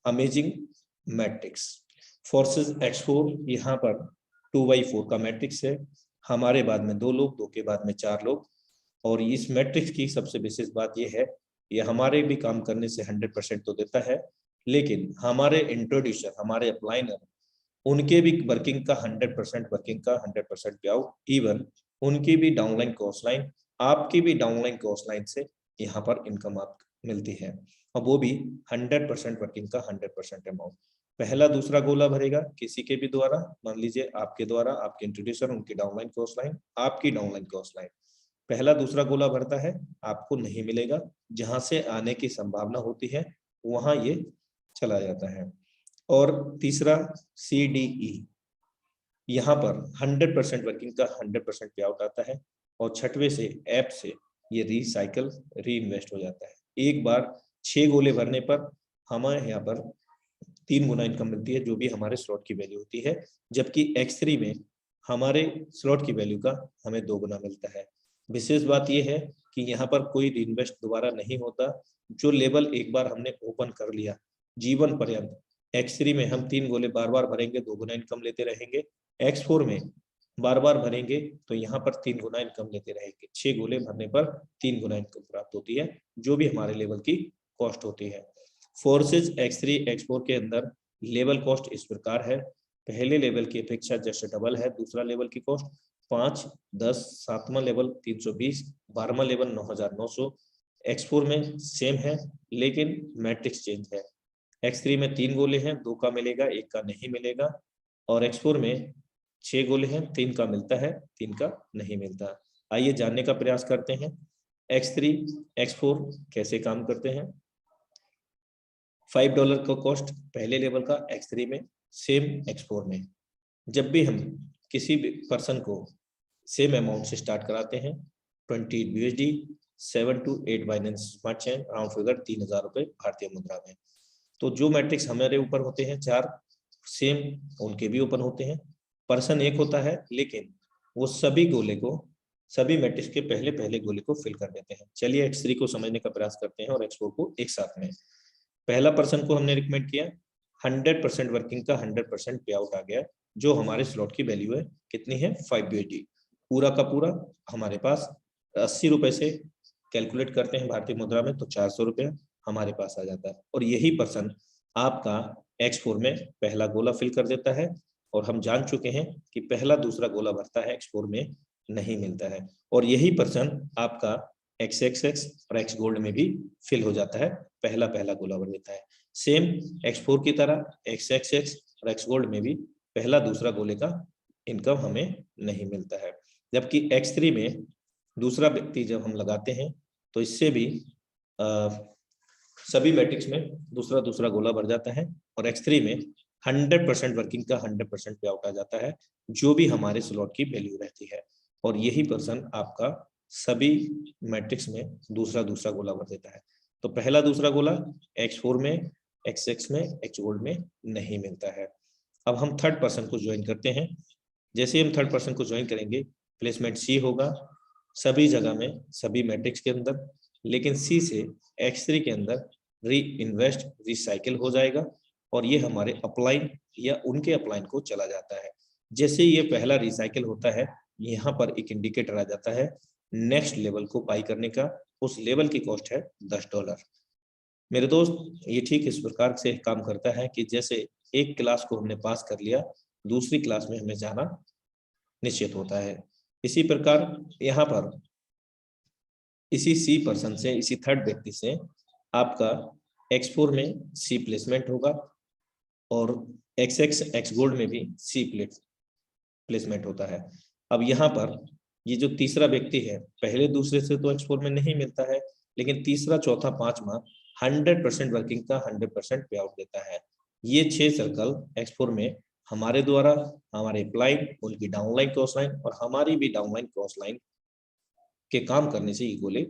Amazing matrix. Forces X4 यहाँ पर 2/4 का मैट्रिक्स है, हमारे बाद में 2 लोग, 2 के बाद में 4 लोग। और इस मैट्रिक्स की सबसे विशेष बात यह है, ये हमारे भी काम करने से 100% तो देता है, लेकिन हमारे इंट्रोड्यूसर, हमारे अप्लाइनर, उनके भी वर्किंग का 100% वर्किंग का 100% पे आउट, इवन उनकी भी डाउनलाइन कॉस्ट लाइन, आपकी भी डाउनलाइन कॉस्ट लाइन से यहाँ पर इनकम आप मिलती है, और वो भी 100% वर्किंग का 100% अमाउंट। पहला दूसरा गोला भरेगा किसी के भी द्वारा, मान लीजिए आपके द्वारा, आपके इंट्रोड्यूसर, उनकी डाउनलाइन कॉस्ट लाइन, आपकी डाउनलाइन कॉस्ट लाइन, पहला दूसरा गोला भरता है, आपको नहीं मिलेगा, जहां से आने की संभावना होती है वहां ये चला जाता है। और तीसरा CDE, यहाँ पर 100% वर्किंग का 100% पे आउट आता है, और छठवें से ऐप से ये रिसाइकल, री इन्वेस्ट हो जाता है। एक बार 6 गोले भरने पर हमें यहाँ पर 3 गुना इनकम मिलती है, जो भी हमारे स्लॉट की वैल्यू होती है, जबकि X3 में हमारे स्लॉट की वैल्यू का हमें 2 गुना मिलता है। विशेष बात यह है कि यहाँ पर कोई री इन्वेस्ट दोबारा नहीं होता। जो लेवल एक बार हमने ओपन कर लिया, जीवन पर्यंत X3 में हम 3 गोले बार बार भरेंगे, 2 गुना इनकम लेते रहेंगे। X4 में बार बार भरेंगे तो यहाँ पर 3 गुना इनकम लेते रहेंगे। 6 गोले भरने पर 3 गुना इनकम प्राप्त होती है, जो भी हमारे लेवल की कॉस्ट होती है। फोर्सेज X3 X4 के अंदर लेवल कॉस्ट इस प्रकार है, पहले लेवल की अपेक्षा जैसे डबल है दूसरा लेवल की कॉस्ट 5, 10, 7वां लेवल 320, 12वां लेवल 9,900। X4 में सेम है, लेकिन मैट्रिक्स चेंज है। X3 में 3 गोले हैं, 2 का मिलेगा, 1 का नहीं मिलेगा, और X4 में 6 गोले हैं, 3 का मिलता है, 3 का नहीं मिलता। आइए जानने का प्रयास करते हैं X3 X4 कैसे काम करते हैं। $5 का कॉस्ट पहले लेवल का X3 में, सेम X4 में। जब भी हम किसी भी पर्सन को सेम अमाउंट से स्टार्ट कराते हैं, 20 USD, 7 to 8 Binance smart chain, round figure 3,000 रुपए भारतीय मुद्रा में। तो जो मैट्रिक्स हमारे ऊपर होते हैं 4, सेम उनके भी ओपन होते हैं। पर्सन एक होता है, लेकिन वो सभी गोले को, सभी मैट्रिक्स के पहले पहले गोले को फिल कर देते हैं। चलिए X3 को समझने का प्रयास करते हैं और X4 को एक साथ में। पहला पर्सन को हमने रिकमेंड किया, 100% वर्किंग का 100% पे आउट आ गया, जो हमारे स्लॉट की वैल्यू है, कितनी है, 5 USD। पूरा का पूरा हमारे पास 80 रुपए से कैलकुलेट करते हैं भारतीय मुद्रा में, तो 400 रुपया हमारे पास आ जाता है। और यही पर्सन आपका X4 में पहला गोला फिल कर देता है, और हम जान चुके हैं कि पहला दूसरा गोला भरता है X4 में नहीं मिलता है। और यही पर्सन आपका XXX और X गोल्ड में भी फिल हो जाता है, पहला पहला गोला भर देता है। सेम X4 की तरह XXX और X गोल्ड में भी पहला दूसरा गोले का इनकम हमें नहीं मिलता है, जबकि X3 में दूसरा व्यक्ति जब हम लगाते हैं तो इससे भी सभी मैट्रिक्स में दूसरा दूसरा गोला भर जाता है, और X3 में 100% वर्किंग का 100% पे आउट आ जाता है, जो भी हमारे स्लॉट की वैल्यू रहती है। और यही पर्सन आपका सभी मैट्रिक्स में दूसरा दूसरा गोला भर देता है। तो पहला दूसरा गोला X4 में, XX में, X गोल्ड में नहीं मिलता है। अब हम थर्ड पर्सन को ज्वाइन करते हैं। जैसे हम थर्ड पर्सन को ज्वाइन करेंगे, प्लेसमेंट C होगा सभी जगह में, सभी मैट्रिक्स के अंदर, लेकिन C से X3 के अंदर री इन्वेस्ट, रिसाइकिल हो जाएगा, और ये हमारे अपलाइन या उनके अपलाइन को चला जाता है। जैसे ये पहला रिसाइकिल होता है, यहाँ पर एक इंडिकेटर आ जाता है नेक्स्ट लेवल को बाई करने का, उस लेवल की कॉस्ट है $10। मेरे दोस्त, ये ठीक इस प्रकार से काम करता है कि जैसे एक क्लास को हमने पास कर लिया, दूसरी क्लास में हमें जाना निश्चित होता है। इसी प्रकार यहाँ पर इसी C पर्सन से, इसी थर्ड व्यक्ति से आपका X4 में C प्लेसमेंट होगा और XX X गोल्ड में भी C प्लेसमेंट होता है। अब यहाँ पर ये जो तीसरा व्यक्ति है, पहले दूसरे से तो X4 में नहीं मिलता है, लेकिन तीसरा चौथा पांचवा 100% वर्किंग का 100% पे आउट देता है। ये 6 सर्कल X4 में हमारे द्वारा, हमारे अपलाइन, उनकी डाउनलाइन क्रॉस लाइन और हमारी भी डाउनलाइन क्रॉस लाइन के काम करने से ये गोले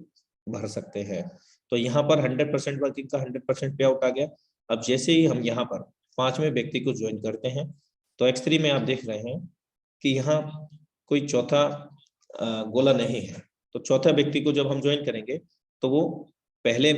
भर सकते हैं। तो यहाँ पर 100% वर्किंग का 100% पे आउट आ गया। अब जैसे ही हम यहाँ पर पांचवें व्यक्ति को ज्वाइन करते हैं तो X3 में आप देख रहे हैं कि यहाँ कोई चौथा गोला नहीं है। तो चौथा व्यक्ति को जब हम ज्वाइन करेंगे तो वो पहले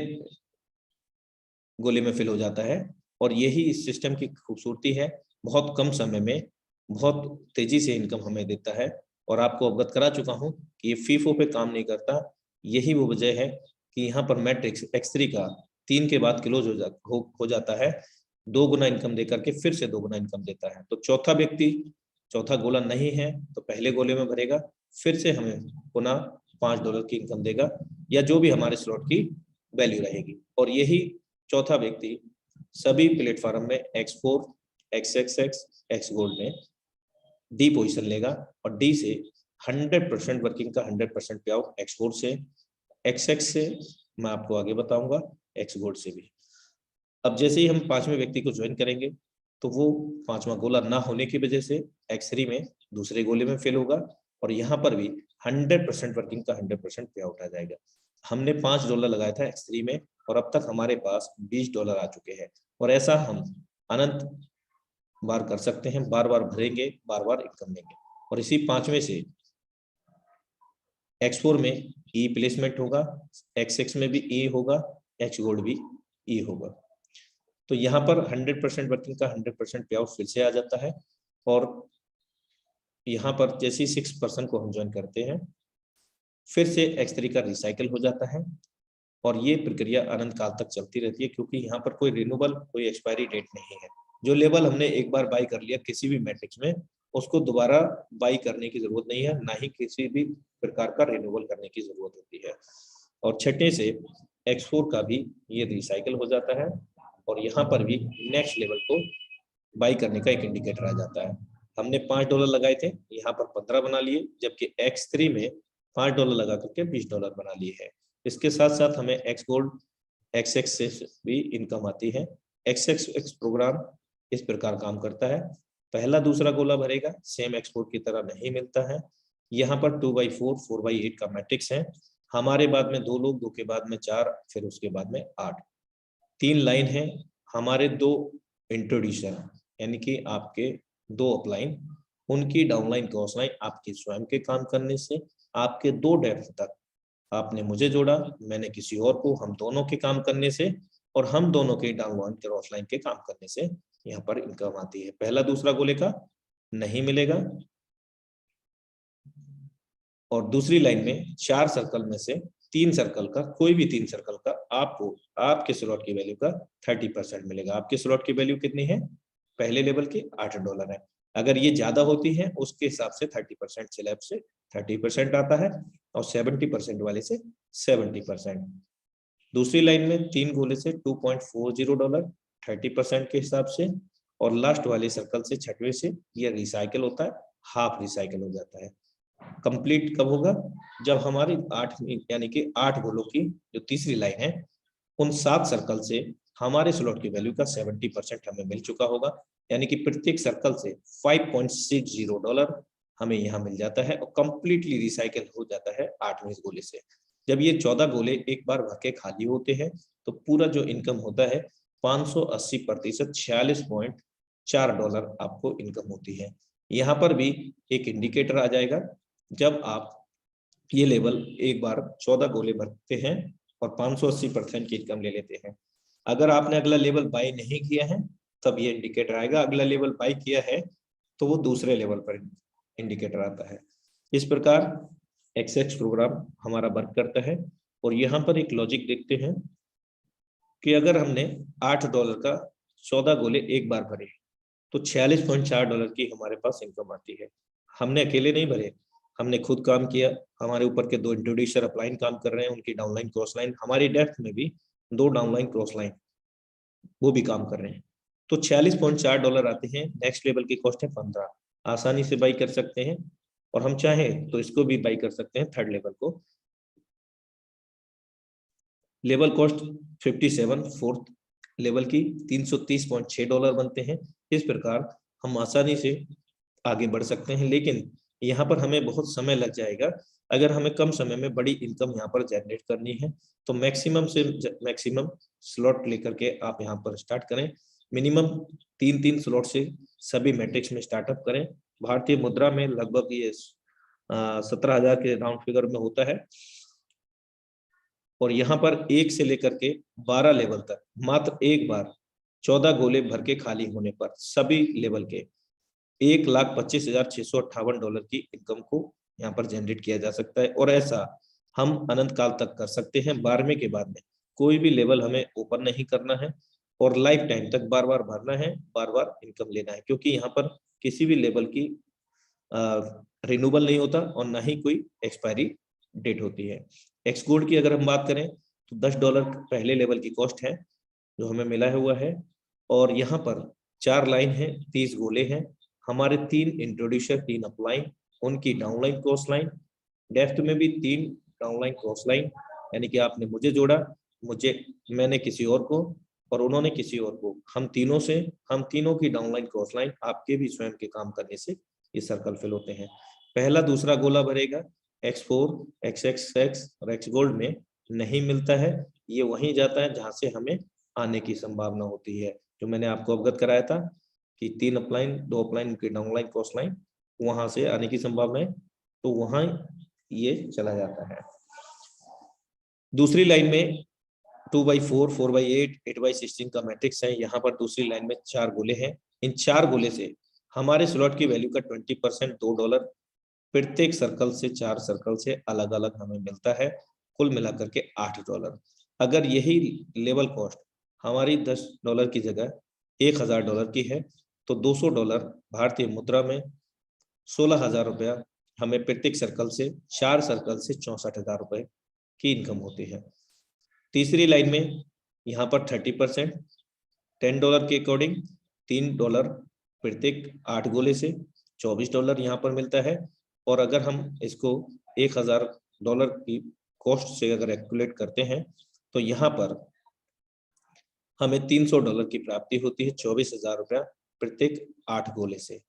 गोले में फिल हो जाता है और यही इस सिस्टम की खूबसूरती है। बहुत कम समय में बहुत तेजी से इनकम हमें देता है और आपको अवगत करा चुका हूं कि ये फीफो पे काम नहीं करता। यही वो वजह है कि यहाँ पर मैट्रिक्स X3 का 3 के बाद क्लोज हो जाता है, 2 गुना इनकम देकर के फिर से 2 गुना इनकम देता है। तो चौथा व्यक्ति चौथा गोला नहीं है तो पहले गोले में भरेगा, फिर से हमें पुनः $5 की इनकम देगा या जो भी हमारे स्लॉट की वैल्यू रहेगी। और यही चौथा व्यक्ति सभी प्लेटफॉर्म में X4, XXX, X गोल्ड में डी पोजीशन लेगा और डी से 100% वर्किंग का 100% पे आउट X4 से, XX से मैं आपको आगे बताऊंगा, X गोल्ड से भी। अब जैसे ही हम पांचवें व्यक्ति को ज्वाइन करेंगे तो वो पांचवा गोला ना होने की वजह से X3 में दूसरे गोले में फेल होगा और यहाँ पर भी 100% वर्किंग का 100% पे आउट आ जाएगा। हमने $5 लगाया था X3 में और अब तक हमारे पास $20 आ चुके हैं और ऐसा हम अनंत बार कर सकते हैं, बार बार भरेंगे, बार बार इनकम लेंगे। और इसी पांचवें से X4 में E प्लेसमेंट होगा, XX में भी E होगा, X गोल्ड भी E होगा। तो यहाँ पर 100% वर्किंग का 100% पे आउट फिर से आ जाता है और यहाँ पर जैसे 6% को हम ज्वाइन करते हैं फिर से X3 का रिसाइकल हो जाता है और ये प्रक्रिया अनंत काल तक चलती रहती है क्योंकि यहाँ पर कोई रिन्यूअल, कोई एक्सपायरी डेट नहीं है। जो लेवल हमने एक बार बाई कर लिया किसी भी मैट्रिक्स में, उसको दोबारा बाई करने की जरूरत नहीं है, ना ही किसी भी प्रकार का रिन्यूअल करने की जरूरत होती है। और छठे से X4 का भी ये रिसाइकल हो जाता है और यहाँ पर भी नेक्स्ट लेवल को बाई करने का एक इंडिकेटर आ जाता है। हमने $5 लगाए थे, यहाँ पर 15 बना लिए, जबकि X3 में $5 लगा करके $20 बना लिए हैं। इसके साथ साथ हमें X गोल्ड, XX से भी इनकम आती है। XXX प्रोग्राम इस प्रकार काम करता है, पहला दूसरा गोला भरेगा, सेम एक्सपोर्ट की तरह नहीं मिलता है। यहाँ पर 2/4, 4/8 का मैट्रिक्स है। हमारे बाद में 2 लोग, 2 के बाद में 4, फिर उसके बाद में 8, 3 लाइन है। हमारे 2 इंट्रोड्यूसर यानी कि आपके 2 अपलाइन, उनकी डाउनलाइन क्रॉस लाइन आपके स्वयं के काम करने से, आपके 2 डेप्थ तक आपने मुझे जोड़ा, मैंने किसी और को, हम दोनों के काम करने से और हम दोनों के डाउनलाइन क्रॉस लाइन के काम करने से यहाँ पर इनकम आती है। पहला दूसरा गोले का नहीं मिलेगा और दूसरी लाइन में 4 सर्कल में से 3 सर्कल का, कोई भी 3 सर्कल का आपको आपके स्लॉट की वैल्यू का 30% मिलेगा। आपके स्लॉट की वैल्यू कितनी है? पहले लेवल के $8 है। अगर ये ज्यादा होती है उसके हिसाब से 30% स्लैब से 30% आता है और 70% वाले से 70%। दूसरी लाइन में 3 गोले से $2.40 30% के हिसाब से और लास्ट वाले सर्कल से छठवें से ये रिसाइकल होता है, हाफ रिसाइकल हो जाता है। कंप्लीट कब होगा? जब हमारी 8 यानी कि 8 गोलों की जो तीसरी लाइन है उन 7 सर्कल से हमारे स्लॉट की वैल्यू का 70% हमें मिल चुका होगा, यानी कि प्रत्येक सर्कल से $5.60 हमें यहाँ मिल जाता है और कंप्लीटली रिसाइकल हो जाता है 8वें गोले से। जब ये 14 गोले एक बार भर के खाली होते हैं तो पूरा जो इनकम होता है 580% $46.4 आपको इनकम होती है। यहाँ पर भी एक इंडिकेटर आ जाएगा जब आप ये लेवल एक बार 14 गोले भरते हैं और 580% की इनकम ले लेते हैं। अगर आपने अगला लेवल बाई नहीं किया है तब ये इंडिकेटर आएगा, अगला लेवल बाई किया है तो वो दूसरे लेवल पर इंडिकेटर आता है। इस प्रकार XX प्रोग्राम हमारा वर्क करता है और यहाँ पर एक लॉजिक देखते हैं कि अगर हमने $8 का 14 गोले एक बार भरे तो $46.4 की हमारे पास इनकम आती है। हमने अकेले नहीं भरे, हमने खुद काम किया, हमारे ऊपर के 2 इंट्रोड्यूसर अपलाइन काम कर रहे हैं, उनकी डाउनलाइन क्रॉस लाइन, हमारी डेप्थ में भी 2 डाउनलाइन क्रॉस लाइन वो भी काम कर रहे हैं। तो $46.4 आते हैं। नेक्स्ट लेवल की कॉस्ट है 15। आसानी से बाई कर सकते हैं और हम चाहें तो इसको भी बाई कर सकते हैं थर्ड लेवल को। लेवल कॉस्ट 57 फोर्थ लेवल की $330.6 बनते हैं। इस प्रकार हम आसानी से आगे बढ़ सकते हैं, लेकिन यहाँ पर हमें बहुत समय लग जाएगा। अगर हमें कम समय में बड़ी इनकम यहाँ पर जनरेट करनी है तो मैक्सिमम से मैक्सिमम स्लॉट लेकर के आप यहाँ पर स्टार्ट करें। मिनिमम 3 स्लॉट से सभी मैट्रिक्स में स्टार्टअप करें। भारतीय मुद्रा में लगभग ये 17,000 के राउंड फिगर में होता है और यहाँ पर 1 से लेकर के 12 लेवल तक मात्र एक बार 14 गोले भर के खाली होने पर सभी लेवल के $1,25,658 की इनकम को यहाँ पर जनरेट किया जा सकता है। और ऐसा हम अनंत काल तक कर सकते हैं। 12वें के बाद में कोई भी लेवल हमें ओपन नहीं करना है और लाइफ टाइम तक बार बार भरना है, बार बार इनकम लेना है, क्योंकि यहाँ पर किसी भी लेवल की रिन्यूअल नहीं होता और ना ही कोई एक्सपायरी डेट होती है। एक्स गोल्ड की अगर हम बात करें तो $10 पहले लेवल की कॉस्ट है जो हमें मिला हुआ है और यहाँ पर 4 लाइन है, 30 गोले हैं हमारे, 3 इंट्रोड्यूसर, 3 अपलाइन, उनकी डाउनलाइन क्रॉस लाइन, डेफ्थ में भी 3 डाउनलाइन क्रॉस लाइन, यानी कि आपने मुझे जोड़ा, मैंने किसी और को और उन्होंने किसी और को, हम तीनों की डाउनलाइन क्रॉस लाइन आपके भी स्वयं के काम करने से ये सर्कल फिल होते हैं। पहला दूसरा गोला भरेगा X4, XXX और X गोल्ड में नहीं मिलता है, ये वहीं जाता है जहां से हमें आने की संभावना होती है। जो मैंने आपको अवगत कराया था कि 3 अपलाइन, 2 अपलाइन की डाउनलाइन क्रॉस लाइन वहां से आने की संभावना है, तो वहां ये चला जाता है। दूसरी लाइन में 2/4, 4/8, 8/16 का मैट्रिक्स है। यहाँ पर दूसरी लाइन में 4 गोले हैं। इन 4 गोले से हमारे स्लॉट की वैल्यू का 20% $2 प्रत्येक सर्कल से, 4 सर्कल से अलग अलग हमें मिलता है, कुल मिलाकर के $8। अगर यही लेवल कॉस्ट हमारी $10 की जगह $1,000 की है तो $200 भारतीय मुद्रा में 16,000 रुपया हमें प्रत्येक सर्कल से, 4 सर्कल से 64,000 रुपए की इनकम होती है। तीसरी लाइन में यहाँ पर 30% $10 के अकॉर्डिंग $3 प्रत्येक 8 गोले से $24 यहाँ पर मिलता है। और अगर हम इसको $1,000 की कॉस्ट से अगर कैलकुलेट करते हैं तो यहाँ पर हमें $300 की प्राप्ति होती है, 24,000 रुपया प्रत्येक 8 गोले से।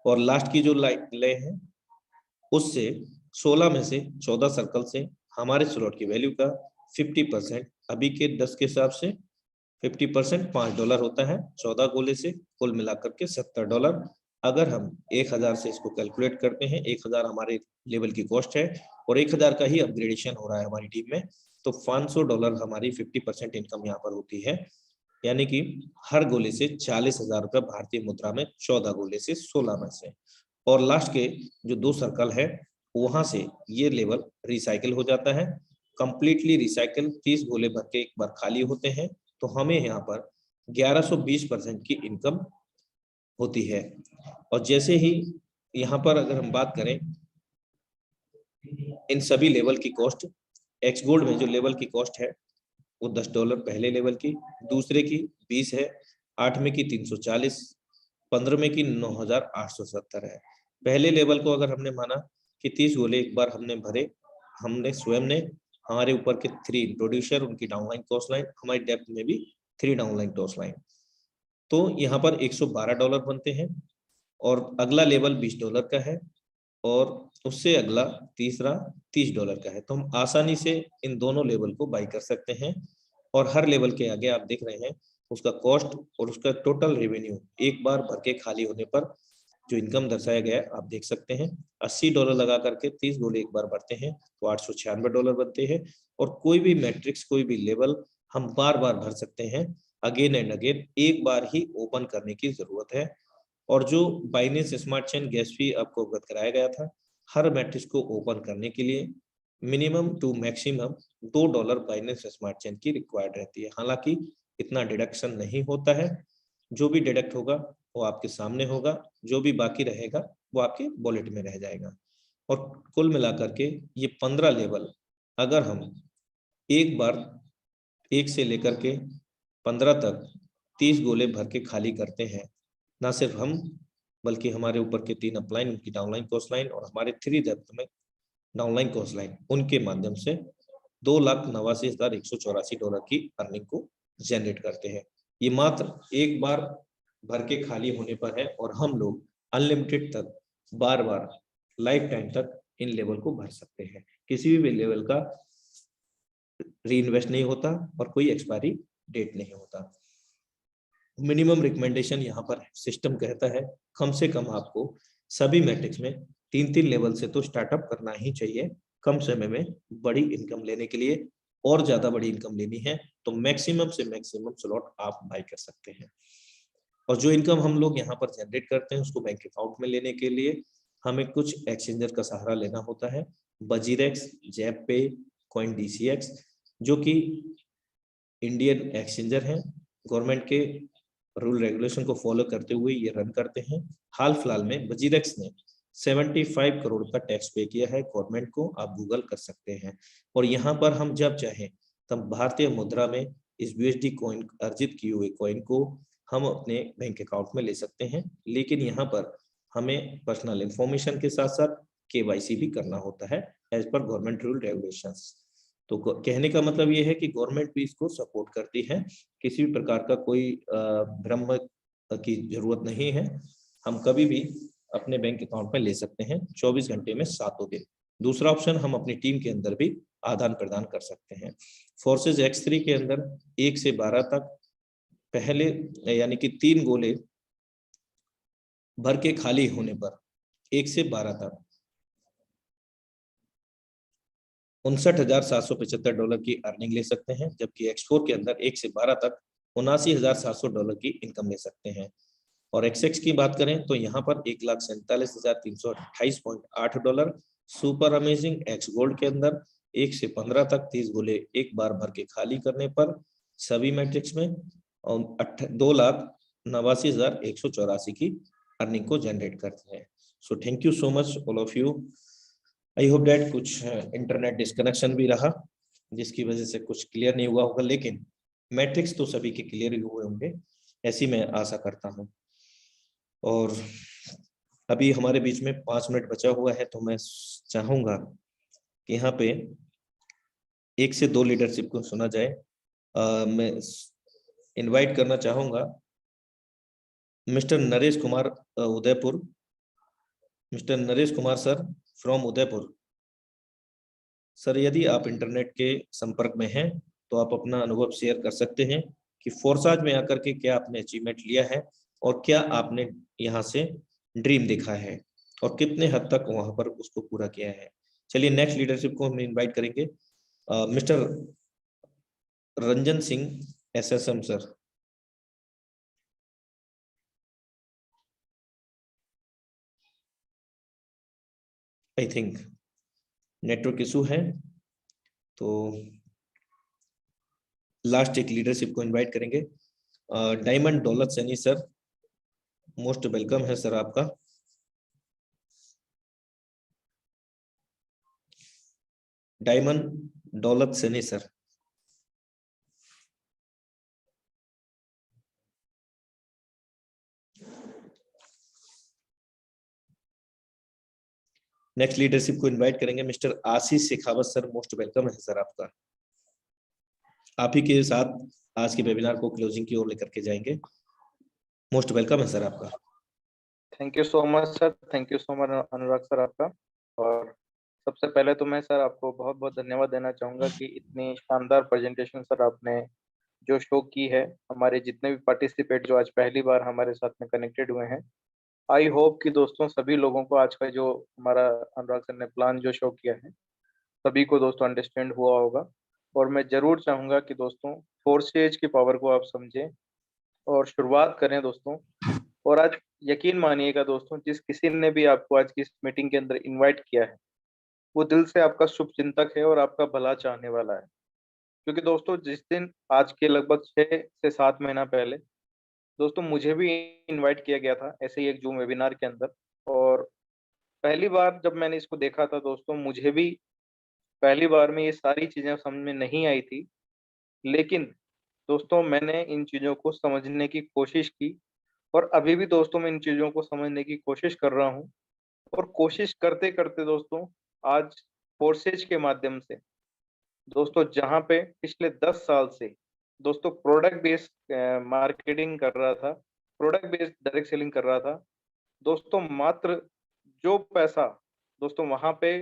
और लास्ट की जो लाइन है उससे 16 में से 14 सर्कल से हमारे स्लॉट की वैल्यू का 50% अभी के 10 के हिसाब से 50% $5 होता है 14 गोले से, कुल मिलाकर के $70। अगर हम 1,000 से इसको कैलकुलेट करते हैं, 1,000 हमारे लेवल की कॉस्ट है और 1,000 का ही अपग्रेडेशन हो रहा है हमारी टीम में, तो $500 हमारी 50% इनकम यहाँ पर होती है, यानी कि हर गोले से 40,000 रुपये भारतीय मुद्रा में, 14 गोले से, 16 में से। और लास्ट के जो 2 सर्कल है वहां से ये लेवल रिसाइकिल हो जाता है, कंप्लीटली रिसाइकिल। 30 गोले भर के एक बार खाली होते हैं तो हमें यहाँ पर 1120% की इनकम होती है। और जैसे ही यहाँ पर अगर हम बात करें इन सभी लेवल की कॉस्ट, एक्स गोल्ड में जो लेवल की कॉस्ट है वो $10 पहले लेवल की, दूसरे की 20 है, 8वें की 340, 15वें की 9,870 है। पहले लेवल को अगर हमने माना कि 30 गोले एक बार हमने भरे, हमने स्वयं ने, हमारे ऊपर के 3 इंट्रोड्यूसर, उनकी डाउनलाइन क्रॉस लाइन, हमारी डेप्थ में भी 3 डाउनलाइन क्रॉस लाइन, तो यहाँ पर $112 बनते हैं। और अगला लेवल $20 का है और उससे अगला तीसरा $30 का है। तो हम आसानी से इन दोनों लेवल को बाई कर सकते हैं। और हर लेवल के आगे आप देख रहे हैं उसका कॉस्ट और उसका टोटल रेवेन्यू एक बार भर के खाली होने पर जो इनकम दर्शाया गया है आप देख सकते हैं। $80 लगा करके 30 गोले एक बार भरते हैं तो $896 बनते हैं। और कोई भी मैट्रिक्स, कोई भी लेवल हम बार बार भर सकते हैं, अगेन एंड अगेन, एक बार ही ओपन करने की जरूरत है। और जो बाइनेंस स्मार्ट चेन गैस फी आपको अवगत कराया गया था, हर मैट्रिक्स को ओपन करने के लिए minimum to maximum $2 Binance smart chain की रिक्वायर्ड रहती है। हालांकि इतना डिडक्शन नहीं होता है, जो भी डिडक्ट होगा वो आपके सामने होगा, जो भी बाकी रहेगा वो आपके वॉलेट में रह जाएगा। और कुल मिलाकर के ये 15 लेवल अगर हम एक बार 1 से लेकर के 15 तक 30 गोले भर के खाली करते हैं, ना सिर्फ हम बल्कि हमारे ऊपर के 3 अपलाइन, उनकी डाउनलाइन कोस्ट लाइन और हमारे 3 डेप्थ में डाउनलाइन कोस्ट लाइन, उनके माध्यम से $2,89,184 की अर्निंग को जनरेट करते हैं। ये मात्र एक बार भर के खाली होने पर है और हम लोग अनलिमिटेड तक बार बार लाइफ टाइम तक इन लेवल को भर सकते हैं। किसी भी लेवल का री इन्वेस्ट नहीं होता और कोई एक्सपायरी डेट नहीं होता। मिनिमम रिकमेंडेशन यहाँ पर सिस्टम कहता है कम से कम आपको सभी मैट्रिक्स में 3-3 लेवल से तो स्टार्टअप करना ही चाहिए कम समय में बड़ी इनकम लेने के लिए। और ज्यादा बड़ी इनकम लेनी है तो मैक्सिमम से मैक्सिमम स्लॉट आप बाय कर सकते हैं। और जो इनकम हम लोग यहाँ पर जनरेट करते हैं उसको बैंक अकाउंट में लेने के लिए हमें कुछ एक्सचेंजर का सहारा लेना होता है। बजीरेक्स, जैप पे, कॉइन डीसीएक्स, जो कि इंडियन एक्सचेंजर हैं, गवर्नमेंट के रूल रेगुलेशन को फॉलो करते हुए ये रन करते हैं। हाल फिलहाल में बजीरेक्स ने 75 करोड़ का टैक्स पे किया है गवर्नमेंट को, आप गूगल कर सकते हैं। और यहाँ पर हम जब चाहें तब भारतीय मुद्रा में इस यूएसडी कॉइन, अर्जित किए हुए कॉइन को हम अपने बैंक अकाउंट में ले सकते हैं। लेकिन यहाँ पर हमें पर्सनल इंफॉर्मेशन के साथ साथ केवाईसी भी करना होता है as per government rule regulations. तो कहने का मतलब ये है कि गवर्नमेंट भी इसको सपोर्ट करती है, किसी भी प्रकार का कोई भ्रम की जरूरत नहीं है। हम कभी भी अपने बैंक अकाउंट में ले सकते हैं 24 घंटे में 7 दिन। दूसरा ऑप्शन, हम अपनी टीम के अंदर भी आदान प्रदान कर सकते हैं। फोर्सेज X3 के अंदर 1 से 12 तक पहले यानी कि 3 गोले भर के खाली होने पर 1 से 12 तक $59,775 की अर्निंग ले सकते हैं, जबकि X4 के अंदर 1 से 12 तक $79,700 की इनकम ले सकते हैं। और XX की बात करें तो यहाँ पर $1,47,328.8, सुपर अमेजिंग एक्स गोल्ड के अंदर 1 से 15 तक 30 गोले एक बार भर के खाली करने पर सभी मैट्रिक्स में 2,89,184 की अर्निंग को जनरेट करते हैं। So thank you so much all of you. I hope that कुछ इंटरनेट डिस्कनेक्शन भी रहा जिसकी वजह से कुछ क्लियर नहीं हुआ होगा, लेकिन मैट्रिक्स तो सभी के क्लियर ही हुए होंगे, ऐसी मैं आशा करता हूँ। और अभी हमारे बीच में 5 मिनट बचा हुआ है तो मैं चाहूंगा कि यहाँ पे 1 से 2 लीडरशिप को सुना जाए। मैं इनवाइट करना चाहूंगा mister Naresh Kumar Udaipur, mister Naresh Kumar sir from Udaipur. Sir, यदि आप इंटरनेट के संपर्क में हैं तो आप अपना अनुभव शेयर कर सकते हैं कि फोर्साज में आकर के क्या आपने अचीवमेंट लिया है और क्या आपने यहाँ से ड्रीम देखा है और कितने हद तक वहां पर उसको पूरा किया है। चलिए नेक्स्ट लीडरशिप को हम इनवाइट करेंगे mister Ranjan Singh SSM sir. I think network issue है, तो लास्ट एक लीडरशिप को इनवाइट करेंगे डायमंड दौलत सैनी सर। मोस्ट वेलकम है सर आपका। डायमंड दौलत सैनी सर। नेक्स्ट लीडरशिप को इनवाइट करेंगे मिस्टर आशीष शेखावत सर। मोस्ट वेलकम है सर आपका। आप ही के साथ आज के वेबिनार को क्लोजिंग की ओर लेकर के जाएंगे। मोस्ट वेलकम है सर आपका। Thank you so much sir, thank you so much Anurag sir आपका। और सबसे पहले तो मैं सर आपको बहुत बहुत धन्यवाद देना चाहूँगा कि इतनी शानदार प्रेजेंटेशन सर आपने जो शो की है। हमारे जितने भी पार्टिसिपेट जो आज पहली बार हमारे साथ में कनेक्टेड हुए हैं, आई होप कि दोस्तों सभी लोगों को आज का जो हमारा अनुराग सर ने प्लान जो शो किया है सभी को दोस्तों अंडरस्टैंड हुआ होगा। और मैं जरूर चाहूँगा कि दोस्तों फोर्सेज की पावर को आप समझें और शुरुआत करें दोस्तों। और आज यकीन मानिएगा दोस्तों, जिस किसी ने भी आपको आज की इस मीटिंग के अंदर इनवाइट किया है वो दिल से आपका शुभ चिंतक है और आपका भला चाहने वाला है। क्योंकि दोस्तों जिस दिन आज के लगभग 6 से 7 महीना पहले दोस्तों मुझे भी इनवाइट किया गया था ऐसे ही एक जूम वेबिनार के अंदर। और पहली बार जब मैंने इसको देखा था दोस्तों, मुझे भी पहली बार में ये सारी चीजें समझ में नहीं आई थी लेकिन दोस्तों मैंने इन चीज़ों को समझने की कोशिश की और अभी भी दोस्तों मैं इन चीज़ों को समझने की कोशिश कर रहा हूँ और कोशिश करते-करते दोस्तों आज फोर्सेज के माध्यम से दोस्तों जहाँ पे पिछले 10 साल से दोस्तों प्रोडक्ट बेस्ड मार्केटिंग कर रहा था, प्रोडक्ट बेस्ड डायरेक्ट सेलिंग कर रहा था। दोस्तों मात्र जो पैसा दोस्तों वहाँ पे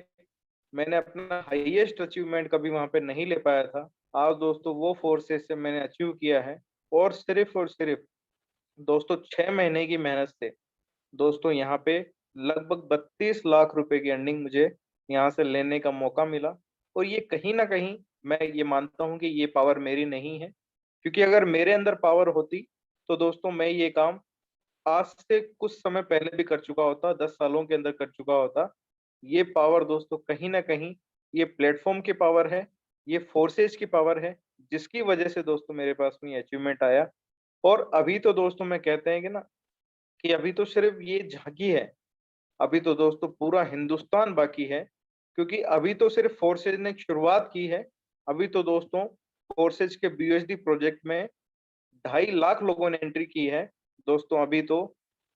मैंने अपना हाईएस्ट अचीवमेंट कभी वहाँ पे नहीं ले पाया था। आज दोस्तों वो फोर्सेस से मैंने अचीव किया है और सिर्फ़ दोस्तों 6 महीने की मेहनत से दोस्तों यहाँ पे लगभग 32 लाख रुपए की अर्निंग मुझे यहाँ से लेने का मौका मिला और ये कहीं न कहीं मैं ये मानता हूँ कि ये पावर मेरी नहीं है, क्योंकि अगर मेरे अंदर पावर होती, तो दोस्तों मैं ये काम आज से कुछ समय पहले भी कर चुका होता, 10 सालों के अंदर कर चुका होता। ये पावर दोस्तों कहीं न कहीं ये प्लेटफ़ॉर्म की पावर है, ये फोर्सेज़ की पावर है, जिसकी वजह से दोस्तों मेरे पास में ये अचीवमेंट आया और अभी तो दोस्तों मैं कहते हैं कि ना कि अभी तो सिर्फ़ ये झांकी है, अभी तो दोस्तों पूरा हिंदुस्तान बाकी है, क्योंकि अभी तो सिर्फ़ फोर्सेज़ ने शुरुआत की है। अभी तो दोस्तों फोर्सेज़ के बीएसडी प्रोजेक्ट में 2.5 लाख लोगों ने एंट्री की है। दोस्तों अभी तो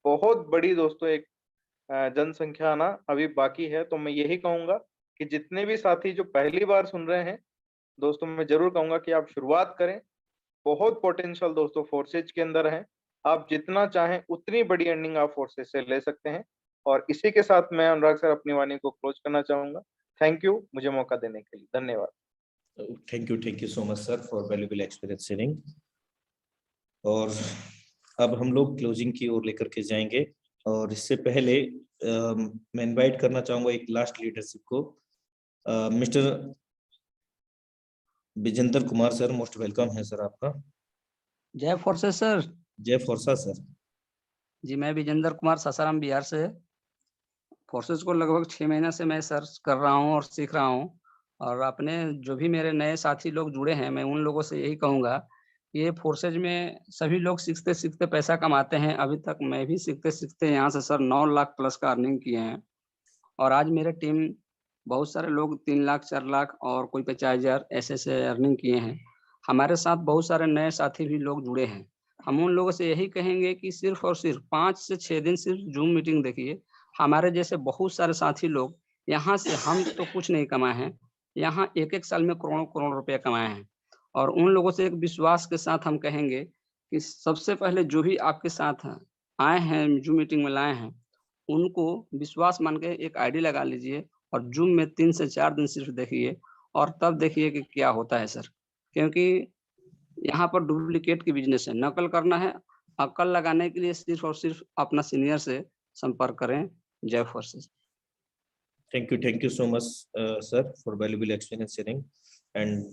बहुत बड़ी दोस्तों एक जनसंख्या आना अभी बाकी है, तो मैं यही कहूँगा कि जितने भी साथी जो पहली बार सुन रहे हैं, दोस्तों मैं ज़रूर कहूँगा कि आप शुरुआत करें। बहुत पोटेंशियल दोस्तों फोर्सेज के अंदर है। आप जितना चाहें उतनी बड़ी अर्निंग आप फोर्सेज से ले सकते हैं और इसी के साथ मैं अनुराग सर अपनी वाणी को क्लोज करना चाहूँगा। थैंक यू मुझे मौका देने के लिए। धन्यवाद। Thank you so much sir for valuable experience sharing. और अब हम लोग क्लोजिंग की ओर लेकर के जाएंगे और इससे पहले मैं इनवाइट करना चाहूंगा एक लास्ट लीडरशिप को, mister Vijendra Kumar sir. Most welcome है सर आपका। जय फोर्सेस सर। जय फोर्सा सर। जी मैं विजेंद्र कुमार सासाराम बिहार से। फोर्सेस को लगभग 6 महीने से मैं सर्च कर रहा हूँ और सीख रहा हूँ और अपने जो भी मेरे नए साथी लोग जुड़े हैं मैं उन लोगों से यही कहूँगा कि ये फोर्सेज में सभी लोग सीखते सीखते पैसा कमाते हैं। अभी तक मैं भी सीखते सीखते यहाँ से सर 9 लाख प्लस का अर्निंग किए हैं और आज मेरे टीम बहुत सारे लोग 3 लाख 4 लाख और कोई 50,000 ऐसे अर्निंग किए हैं। हमारे साथ बहुत सारे नए साथी भी लोग जुड़े हैं। हम उन लोगों से यही कहेंगे कि सिर्फ और सिर्फ 5 से 6 दिन सिर्फ जूम मीटिंग देखिए। हमारे जैसे बहुत सारे साथी लोग यहाँ से, हम तो कुछ नहीं कमाए हैं, यहाँ एक साल में करोड़ों करोड़ रुपया कमाए हैं। और उन लोगों से एक विश्वास के साथ हम कहेंगे कि सबसे पहले जो भी आपके साथ आए हैं जूम मीटिंग में लाए हैं, उनको विश्वास मान के एक आईडी लगा लीजिए और जूम में 3 से 4 दिन सिर्फ देखिए और तब देखिए कि क्या होता है सर। क्योंकि यहाँ पर डुप्लीकेट की बिजनेस है, नकल करना है। अक्ल लगाने के लिए सिर्फ और सिर्फ अपना सीनियर से संपर्क करें। जय forces. Thank you so much sir for valuable experience sharing and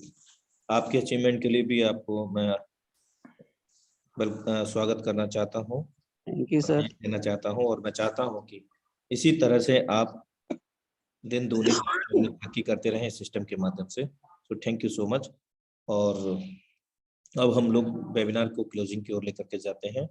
आपके अचीवमेंट के लिए भी आपको मैं स्वागत करना चाहता हूँ। Thank you sir. देना चाहता हूँ और मैं चाहता हूँ कि इसी तरह से आप दिन दूनी तरक्की करते रहें सिस्टम के माध्यम से। तो थैंक यू सो मच। और अब हम लोग वेबिनार को क्लोजिंग की ओर लेकर के जाते हैं